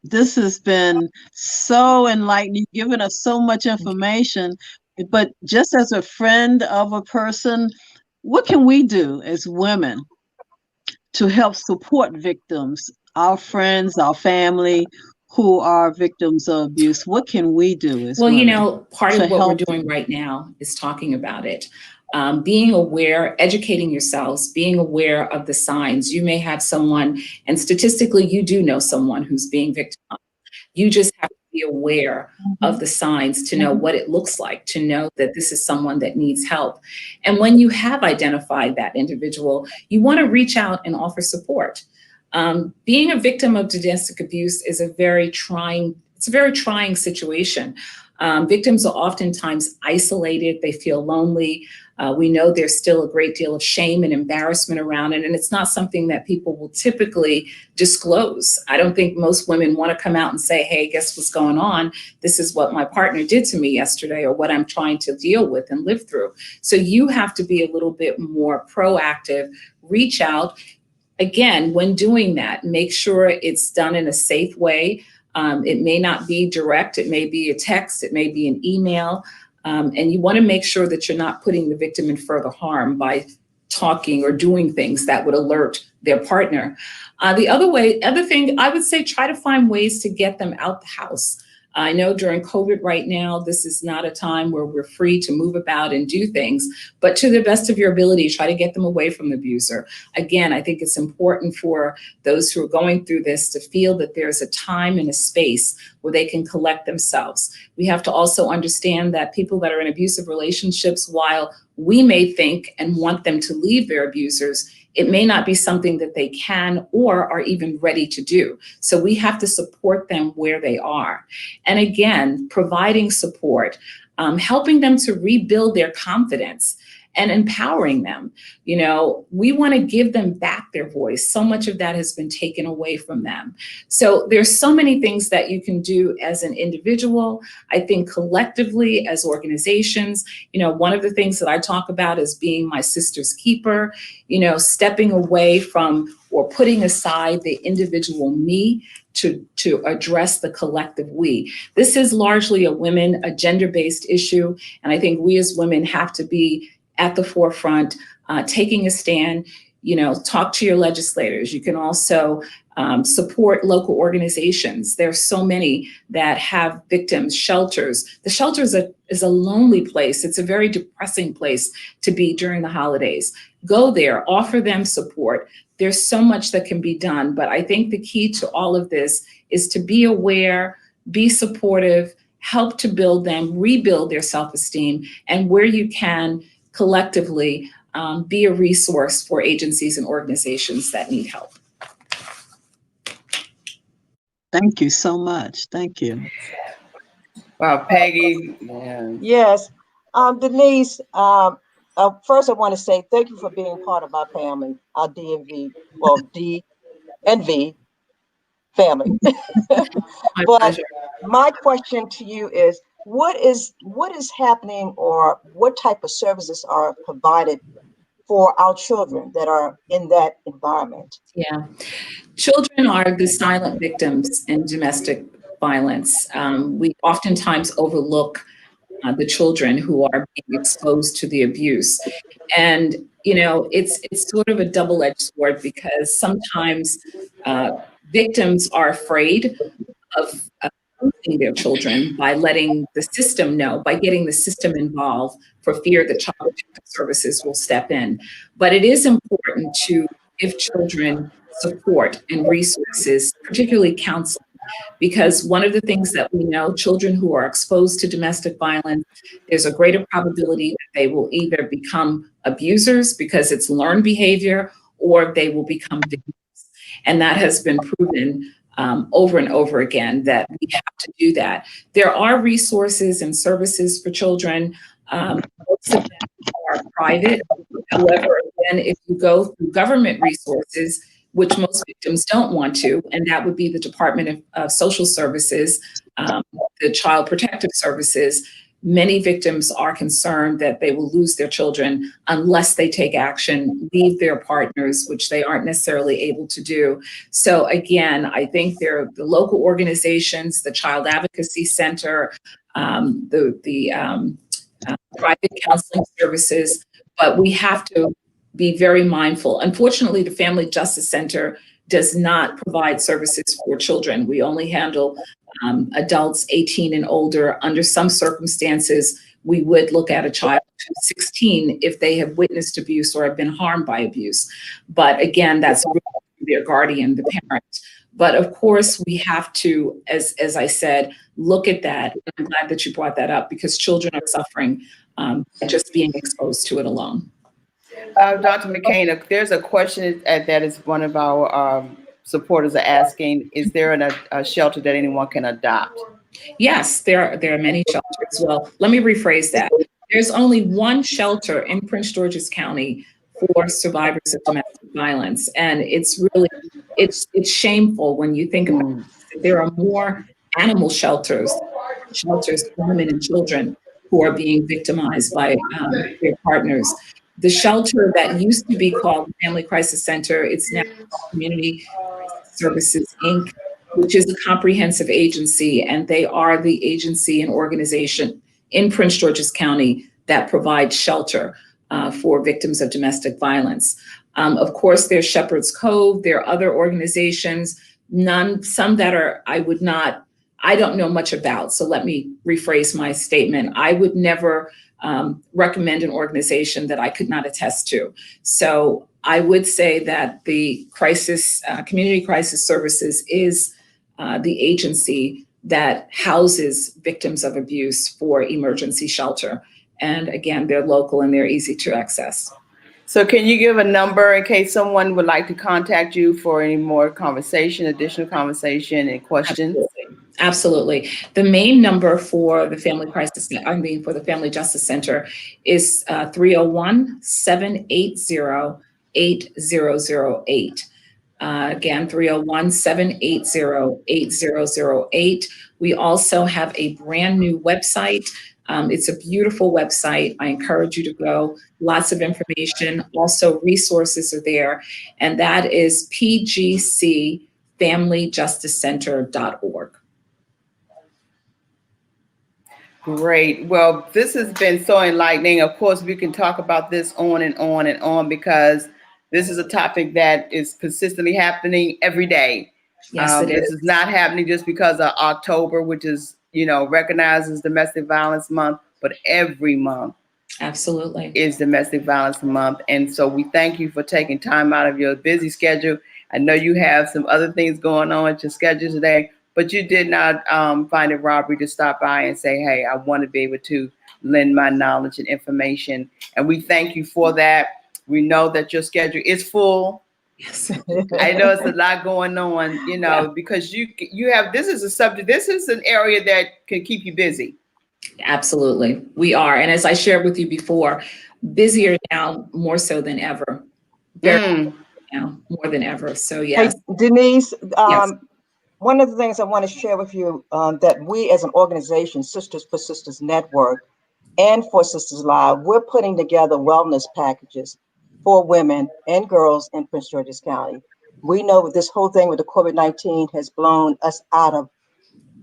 This has been so enlightening. You've given us so much information, but just as a friend of a person, what can we do as women to help support victims, our friends, our family who are victims of abuse? What can we do as women? Part of what we're doing right now is talking about it. Being aware, educating yourselves, being aware of the signs. You may have someone, and statistically, you do know someone who's being victimized. You just have to be aware of the signs to know what it looks like, to know that this is someone that needs help. And when you have identified that individual, you want to reach out and offer support. Being a victim of domestic abuse is a very trying situation. Victims are oftentimes isolated. They feel lonely. We know there's still a great deal of shame and embarrassment around it, and it's not something that people will typically disclose. I don't think most women want to come out and say, hey, guess what's going on? This is what my partner did to me yesterday, or what I'm trying to deal with and live through. So you have to be a little bit more proactive, reach out. Again, when doing that, make sure it's done in a safe way. It may not be direct, it may be a text, it may be an email. And you want to make sure that you're not putting the victim in further harm by talking or doing things that would alert their partner. The other thing, I would say, try to find ways to get them out the house. I know during COVID right now, this is not a time where we're free to move about and do things, but to the best of your ability, try to get them away from the abuser. Again, I think it's important for those who are going through this to feel that there's a time and a space where they can collect themselves. We have to also understand that people that are in abusive relationships, while we may think and want them to leave their abusers, it may not be something that they can or are even ready to do. So we have to support them where they are. And again, providing support, helping them to rebuild their confidence. and empowering them. You know, we want to give them back their voice. So much of that has been taken away from them. So there's so many things that you can do as an individual. I think collectively as organizations, you know, one of the things that I talk about is being my sister's keeper, you know, stepping away from or putting aside the individual me to address the collective we. This is largely a gender-based issue. And I think we as women have to be at the forefront, taking a stand, you know, talk to your legislators. You can also support local organizations. There's so many that have victims shelters. The shelters is a lonely place. It's a very depressing place to be during the holidays. Go there, offer them support. There's so much that can be done, but I think the key to all of this is to be aware, be supportive, help to build them, rebuild their self-esteem, and where you can collectively be a resource for agencies and organizations that need help. Thank you so much. Thank you. Wow, Peggy. Yeah. Yes. Denise, first I want to say thank you for being part of our family, our DNV, well, DNV family. But my question to you is, what is happening, or what type of services are provided for our children that are in that environment? Yeah, children are the silent victims in domestic violence. We oftentimes overlook the children who are being exposed to the abuse. And, you know, it's sort of a double-edged sword, because sometimes victims are afraid of losing their children by letting the system know, by getting the system involved, for fear that Child Protective Services will step in. But it is important to give children support and resources, particularly counseling. Because one of the things that we know, children who are exposed to domestic violence, there's a greater probability that they will either become abusers because it's learned behavior, or they will become victims. And that has been proven over and over again, that we have to do that. There are resources and services for children. Most of them are private. However, then if you go through government resources, which most victims don't want to, and that would be the Department of Social Services, the Child Protective Services, many victims are concerned that they will lose their children unless they take action, leave their partners, which they aren't necessarily able to do. So again, I think there are the local organizations, the Child Advocacy Center, the private counseling services, but we have to be very mindful. Unfortunately, the Family Justice Center does not provide services for children. We only handle adults 18 and older. Under some circumstances, we would look at a child who's 16 if they have witnessed abuse or have been harmed by abuse. But again, that's their guardian, the parent. But of course, we have to, as I said, look at that. I'm glad that you brought that up, because children are suffering just being exposed to it alone. Dr. McCain, there's a question that is one of our supporters are asking: is there a shelter that anyone can adopt? Yes, there are many shelters. Well, let me rephrase that. There's only one shelter in Prince George's County for survivors of domestic violence, and it's really it's shameful when you think about it. There are more animal shelters for women and children who are being victimized by their partners. The shelter that used to be called Family Crisis Center, it's now called Community Services, Inc., which is a comprehensive agency, and they are the agency and organization in Prince George's County that provides shelter for victims of domestic violence. Of course, there's Shepherd's Cove. There are other organizations, some that I don't know much about. So let me rephrase my statement. I would never recommend an organization that I could not attest to. So I would say that the Community Crisis Services is the agency that houses victims of abuse for emergency shelter. And again, they're local and they're easy to access. So can you give a number in case someone would like to contact you for any more conversation, additional conversation and questions? Absolutely. The main number for the Family for the Family Justice Center is 301-780-8008. Again, 301-780-8008. We also have a brand new website. It's a beautiful website. I encourage you to go. Lots of information. Also, resources are there. And that is pgcfamilyjusticecenter.org. Great. Well, this has been so enlightening. Of course, we can talk about this on and on and on because this is a topic that is consistently happening every day. Yes, it is. This is not happening just because of October, which is, recognizes Domestic Violence Month, but every month. Absolutely. Is Domestic Violence Month. And so we thank you for taking time out of your busy schedule. I know you have some other things going on at your schedule today, but you did not find it robbery to stop by and say, hey, I want to be able to lend my knowledge and information. And we thank you for that. We know that your schedule is full. Yes. I know it's a lot going on, because you have, this is a subject, this is an area that can keep you busy. Absolutely. We are. And as I shared with you before, busier now more so than ever. Now, more than ever. So yes. Hey, Denise, yes. One of the things I want to share with you that we as an organization, Sisters for Sisters Network and for Sisters Live, we're putting together wellness packages for women and girls in Prince George's County. We know this whole thing with the COVID-19 has blown us out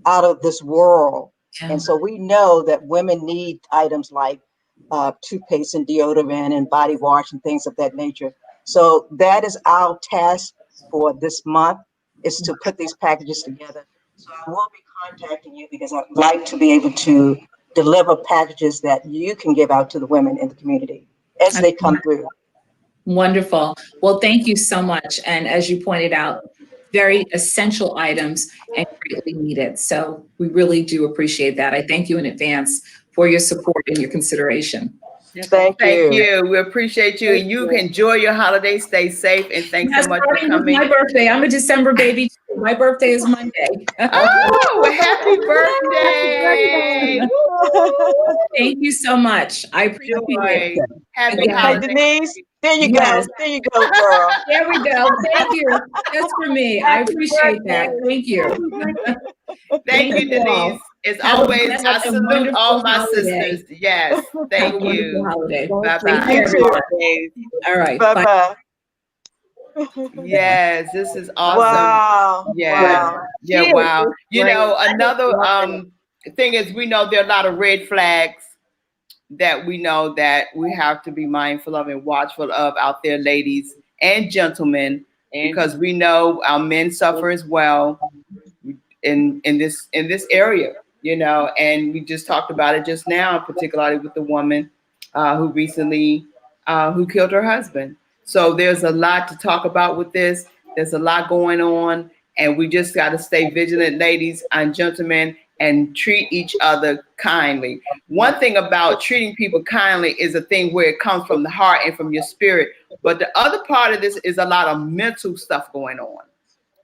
of this world. Yeah. And so we know that women need items like toothpaste and deodorant and body wash and things of that nature. So that is our task for this month, is to put these packages together. So I will be contacting you because I'd like to be able to deliver packages that you can give out to the women in the community as they come through. Wonderful. Well, thank you so much. And as you pointed out, very essential items and greatly needed. So we really do appreciate that. I thank you in advance for your support and your consideration. Thank you. We appreciate you. And you enjoy your holiday. Stay safe. And thanks so much for coming. My birthday. I'm a December baby. My birthday is Monday. Oh, happy birthday. Thank you so much. I appreciate it. Happy holidays. Denise, there you go. There you go, girl. There we go. Thank you. That's for me. I appreciate that. Thank you. Thank you, Denise. As always, I salute all my sisters. Yes. Thank you. Bye-bye. All right. Bye-bye. Yes, this is awesome. Wow. Yeah. Wow. Yeah, wow. Another thing is, we know there are a lot of red flags that we know that we have to be mindful of and watchful of out there, ladies and gentlemen, because we know our men suffer as well in this area, and we just talked about it just now, particularly with the woman who recently who killed her husband. So there's a lot to talk about with this. There's a lot going on, and we just got to stay vigilant, ladies and gentlemen, and treat each other kindly. One thing about treating people kindly is a thing where it comes from the heart and from your spirit. But the other part of this is a lot of mental stuff going on.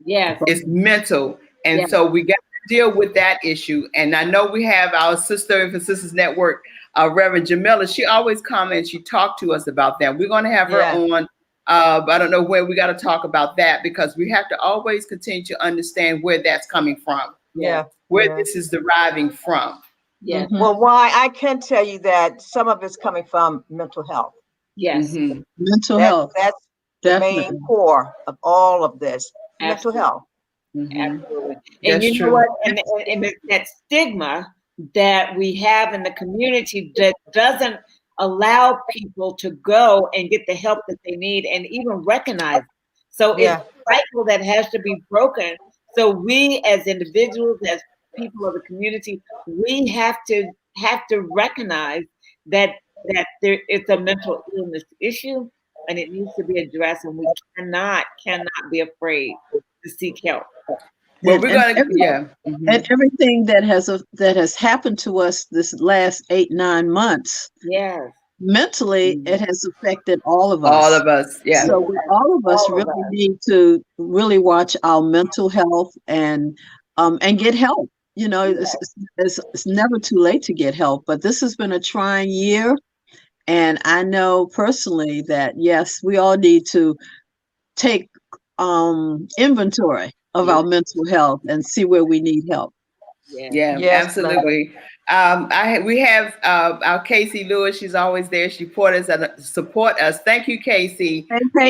Yes. It's mental. And so we got to deal with that issue. And I know we have our Sister for Sisters Network, Reverend Jamila. She always comments, she talked to us about that. We're going to have her on. But I don't know when we got to talk about that, because we have to always continue to understand where that's coming from. Where this is deriving from. Yeah. Well, why I can tell you that some of it's coming from mental health. Yes. Mm-hmm. Mental health. That's the main core of all of this. Mental health. Absolutely. And you know what? And that stigma that we have in the community that doesn't allow people to go and get the help that they need and even recognize it. So it's a cycle that has to be broken. So we as individuals, as people of the community, we have to recognize that it's a mental illness issue and it needs to be addressed, and we cannot be afraid to seek help. Well, we're going to, and everything that has happened to us this last 8-9 months. Yes. Mentally, it has affected all of us. All of us, yeah. So all of us really need to really watch our mental health and get help. you know, it's never too late to get help, but this has been a trying year. And I know personally that, yes, we all need to take inventory of our mental health and see where we need help. Yeah, yes, absolutely. We have our Casey Lewis. She's always there. She support us. Thank you, Casey,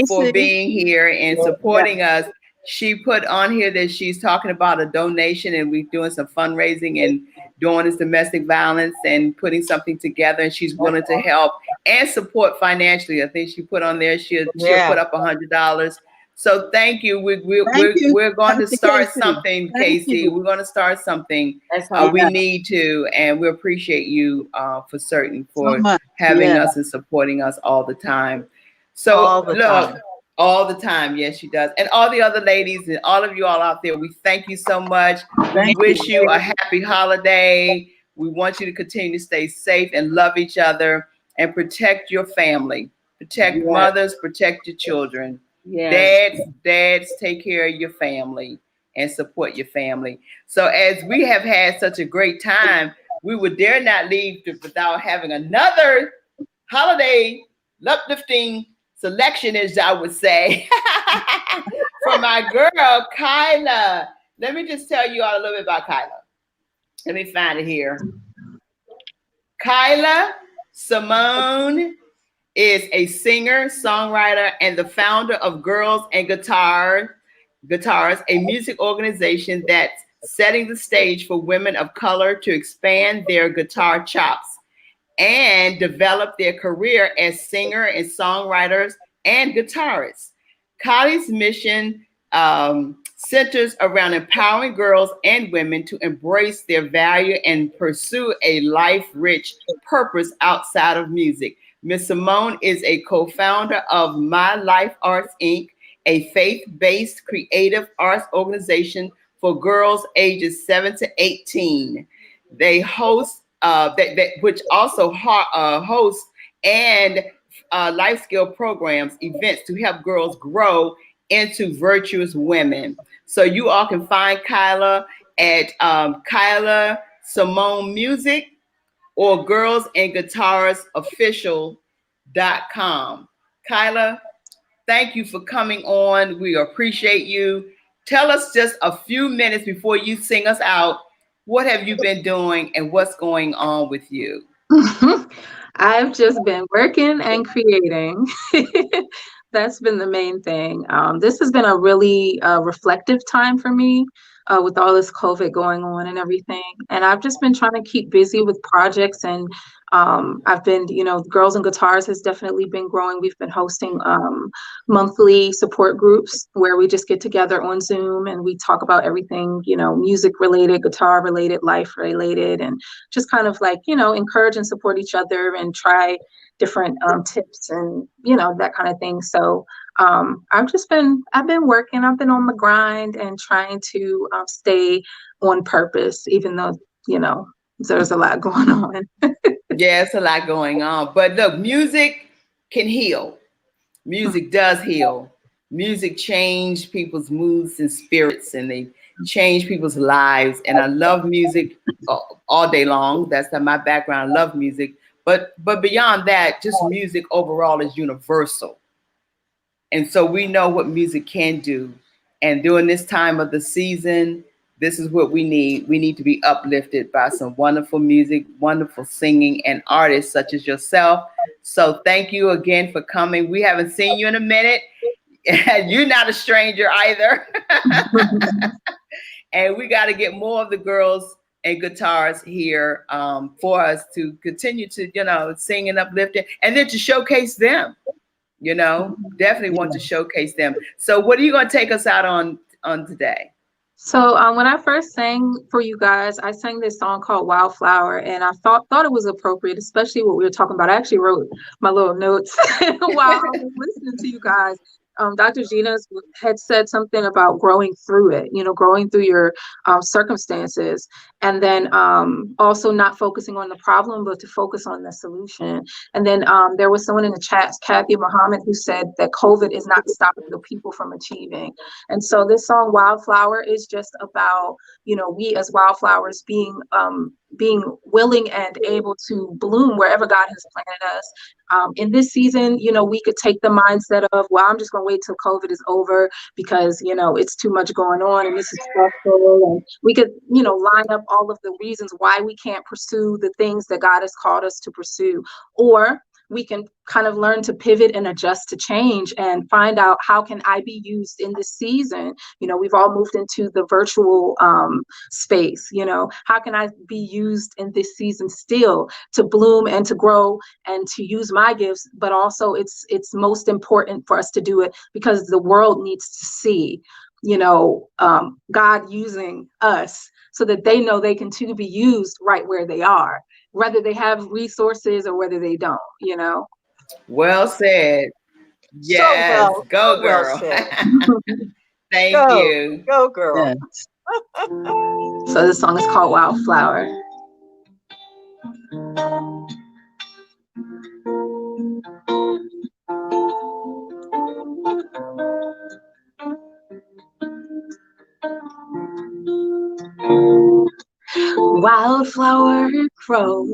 for being here and supporting us. She put on here that she's talking about a donation, and we're doing some fundraising and doing this domestic violence and putting something together. And she's willing to help and support financially. I think she put on there she'll put up $100. So thank you. We're going to start something, Casey. We're going to start something. We need to, and we appreciate you for certain for having us and supporting us all the time. So all the time. Yes, she does. And all the other ladies and all of you all out there, we thank you so much. We wish you a happy holiday. We want you to continue to stay safe and love each other and protect your family. Protect mothers, protect your children. Dads, take care of your family and support your family. So as we have had such a great time, we would dare not leave without having another holiday uplifting selection, as I would say, from my girl, Kyla. Let me just tell you all a little bit about Kyla. Let me find it here. Kyla Simone is a singer, songwriter, and the founder of Girls and Guitars, a music organization that's setting the stage for women of color to expand their guitar chops and develop their career as singer and songwriters and guitarists. Kylie's mission centers around empowering girls and women to embrace their value and pursue a life-rich purpose outside of music. Ms. Simone is a co-founder of My Life Arts, Inc., a faith-based creative arts organization for girls ages 7 to 18. They host, which also hosts and life skill programs, events to help girls grow into virtuous women. So you all can find Kyla at Kyla Simone Music or girlsandguitarsofficial.com. Kyla, thank you for coming on. We appreciate you. Tell us just a few minutes before you sing us out, what have you been doing and what's going on with you? I've just been working and creating. That's been the main thing. This has been a really reflective time for me with all this COVID going on and everything. And I've just been trying to keep busy with projects. And I've been, Girls and Guitars has definitely been growing. We've been hosting monthly support groups where we just get together on Zoom and we talk about everything, music related, guitar related, life related, and just kind of like, encourage and support each other and try different tips and, that kind of thing. So I've been working, I've been on the grind and trying to stay on purpose, even though, there's a lot going on. Yeah, it's a lot going on. But look, music can heal. Music does heal. Music change people's moods and spirits, and they change people's lives. And I love music all day long. That's my background. I love music. But beyond that, just music overall is universal. And so we know what music can do. And during this time of the season, this is what we need. We need to be uplifted by some wonderful music, wonderful singing, and artists such as yourself. So thank you again for coming. We haven't seen you in a minute. You're not a stranger either. And we got to get more of the Girls and Guitars here for us to continue to, sing and uplift it, and then to showcase them. Definitely want to showcase them. So what are you going to take us out on today? So when I first sang for you guys, I sang this song called Wildflower, and I thought it was appropriate, especially what we were talking about. I actually wrote my little notes while I was listening to you guys. Dr. Gina had said something about growing through it, growing through your circumstances, and then also not focusing on the problem, but to focus on the solution. And then there was someone in the chat, Kathy Muhammad, who said that COVID is not stopping the people from achieving. And so this song Wildflower is just about, we as wildflowers being willing and able to bloom wherever God has planted us. In this season, we could take the mindset of, well, I'm just going to wait till COVID is over because, it's too much going on and this is stressful. And we could, line up all of the reasons why we can't pursue the things that God has called us to pursue. Or we can kind of learn to pivot and adjust to change and find out, how can I be used in this season? We've all moved into the virtual space. How can I be used in this season still to bloom and to grow and to use my gifts? But also it's most important for us to do it because the world needs to see, God using us so that they know they can too be used right where they are, whether they have resources or whether they don't, Well said. Yes. So go girl. Well said. Thank you. Go girl. Yes. So this song is called Wildflower. Wildflower grow,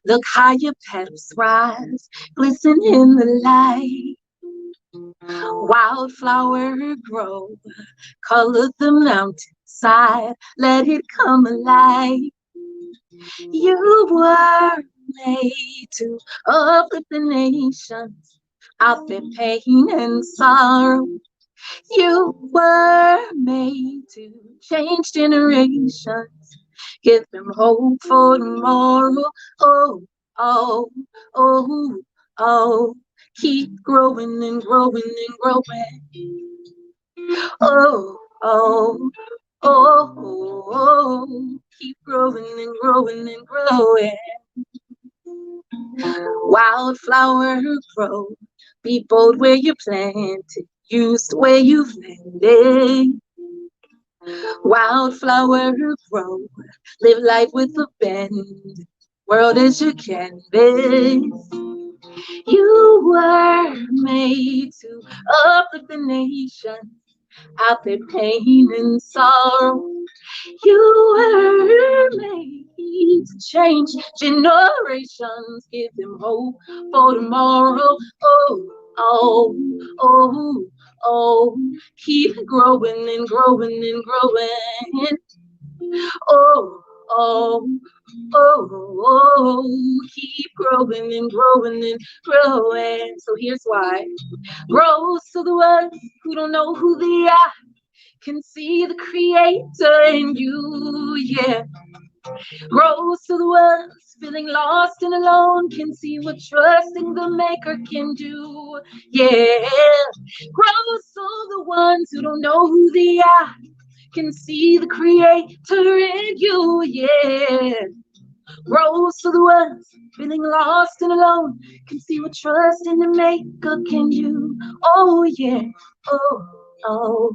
look how your petals rise, glisten in the light. Wildflower grow, color the mountainside, let it come alive. You were made to uplift the nations out their pain and sorrow. You were made to change generations, give them hope for tomorrow. Oh, oh, oh, oh, keep growing and growing and growing. Oh, oh, oh, oh, keep growing and growing and growing. Wildflower grow, be bold where you planted, used where you've landed. Wildflower grow, live life with abandon, world is your canvas. You were made to uplift the nation out their pain and sorrow. You were made to change generations, give them hope for tomorrow. Oh, oh, oh, oh, keep growing and growing and growing. Oh, oh, oh, keep growing and growing and growing. So here's why. Grow so the ones who don't know who they are can see the creator in you, yeah. Grow so the ones feeling lost and alone can see what trusting the maker can do, yeah. Grow so the ones who don't know who they are can see the creator in you, yeah. Grow so the ones feeling lost and alone can see what trust in the maker can do, oh yeah. Oh, oh,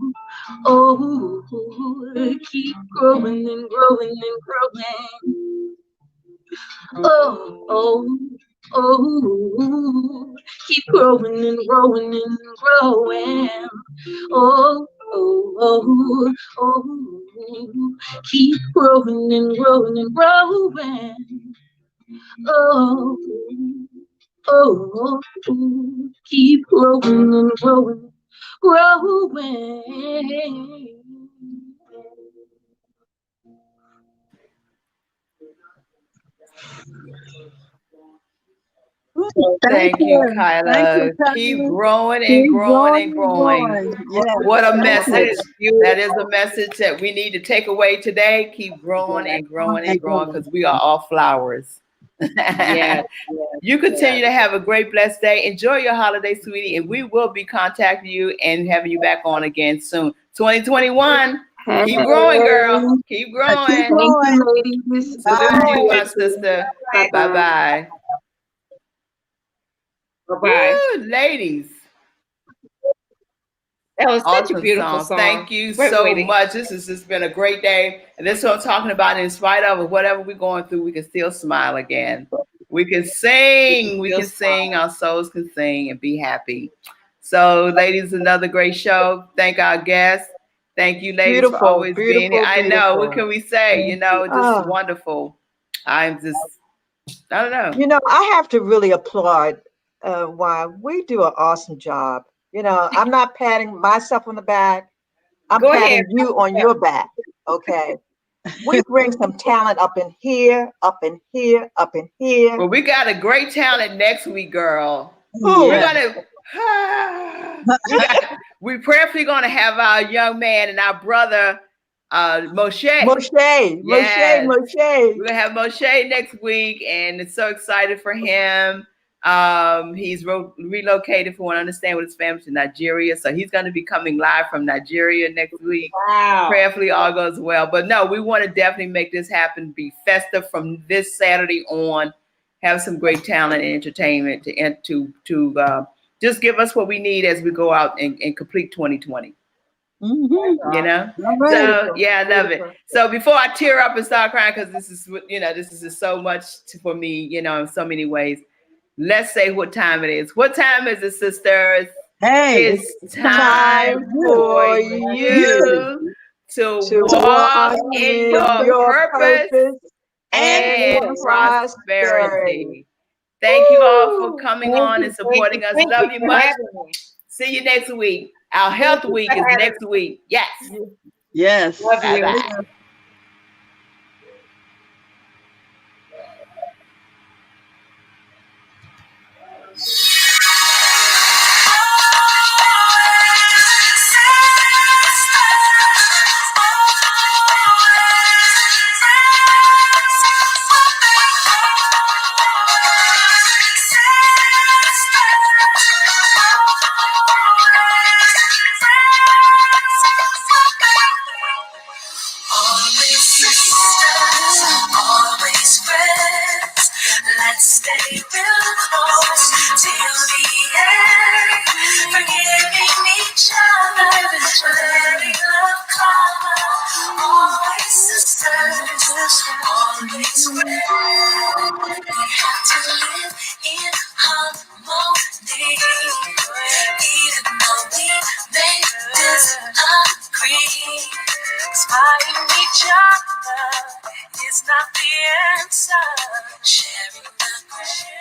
oh, keep growing and growing and growing. Oh, oh, oh, keep growing and growing and growing. Oh, oh, oh, oh, keep growing and growing and growing. Oh, oh, keep growing and growing, growing. Thank you, Kyla. Thank you, keep growing and growing and growing. Yes. What a message. That is a message that we need to take away today. Keep growing and growing and growing because we are all flowers. Yeah. You continue to have a great, blessed day. Enjoy your holiday, sweetie, and we will be contacting you and having you back on again soon. 2021. Keep growing, girl. Keep growing. Thank you, ladies. Salute you, my sister. Bye-bye. Bye-bye. Woo, ladies. That was such Awesome a beautiful song. Thank you so much. This has just been a great day. And this is what I'm talking about. In spite of whatever we're going through, we can still smile again. We can sing. We can sing. Our souls can sing and be happy. So, ladies, another great show. Thank our guests. Thank you, ladies, for always being here. I know. What can we say? You know, just wonderful. I don't know. You know, I have to really applaud why we do an awesome job. You know, I'm not patting myself on the back. I'm patting you on your back. Okay. We bring some talent up in here, up in here, up in here. Well, we got a great talent next week, girl. Ooh. We're gonna we prayerfully gonna have our young man and our brother Moshe. Moshe. We're gonna have Moshe next week, and it's so excited for him. He's relocated, from what I understand, with his family to Nigeria, so he's going to be coming live from Nigeria next week. Wow! Prayerfully, all goes well. But no, we want to definitely make this happen. Be festive from this Saturday on. Have some great talent and entertainment to just give us what we need as we go out and complete 2020. Mm-hmm. You know, so yeah, I love it. So before I tear up and start crying, because this is just so much for me, you know, in so many ways. Let's say what time it is. What time is it, sisters? Hey, it's time for you to walk in your purpose and prosperity. Thank you all for coming on and supporting us. Love you much. See you next week. Our health week is next week. Yes. Yes. Bye-bye. Stay real close till the end, forgiving each other, letting love cover, always sisters, always friends. We have to live in harmony, even though we may disagree. Inspiring each other is not the answer. Sharing the grace.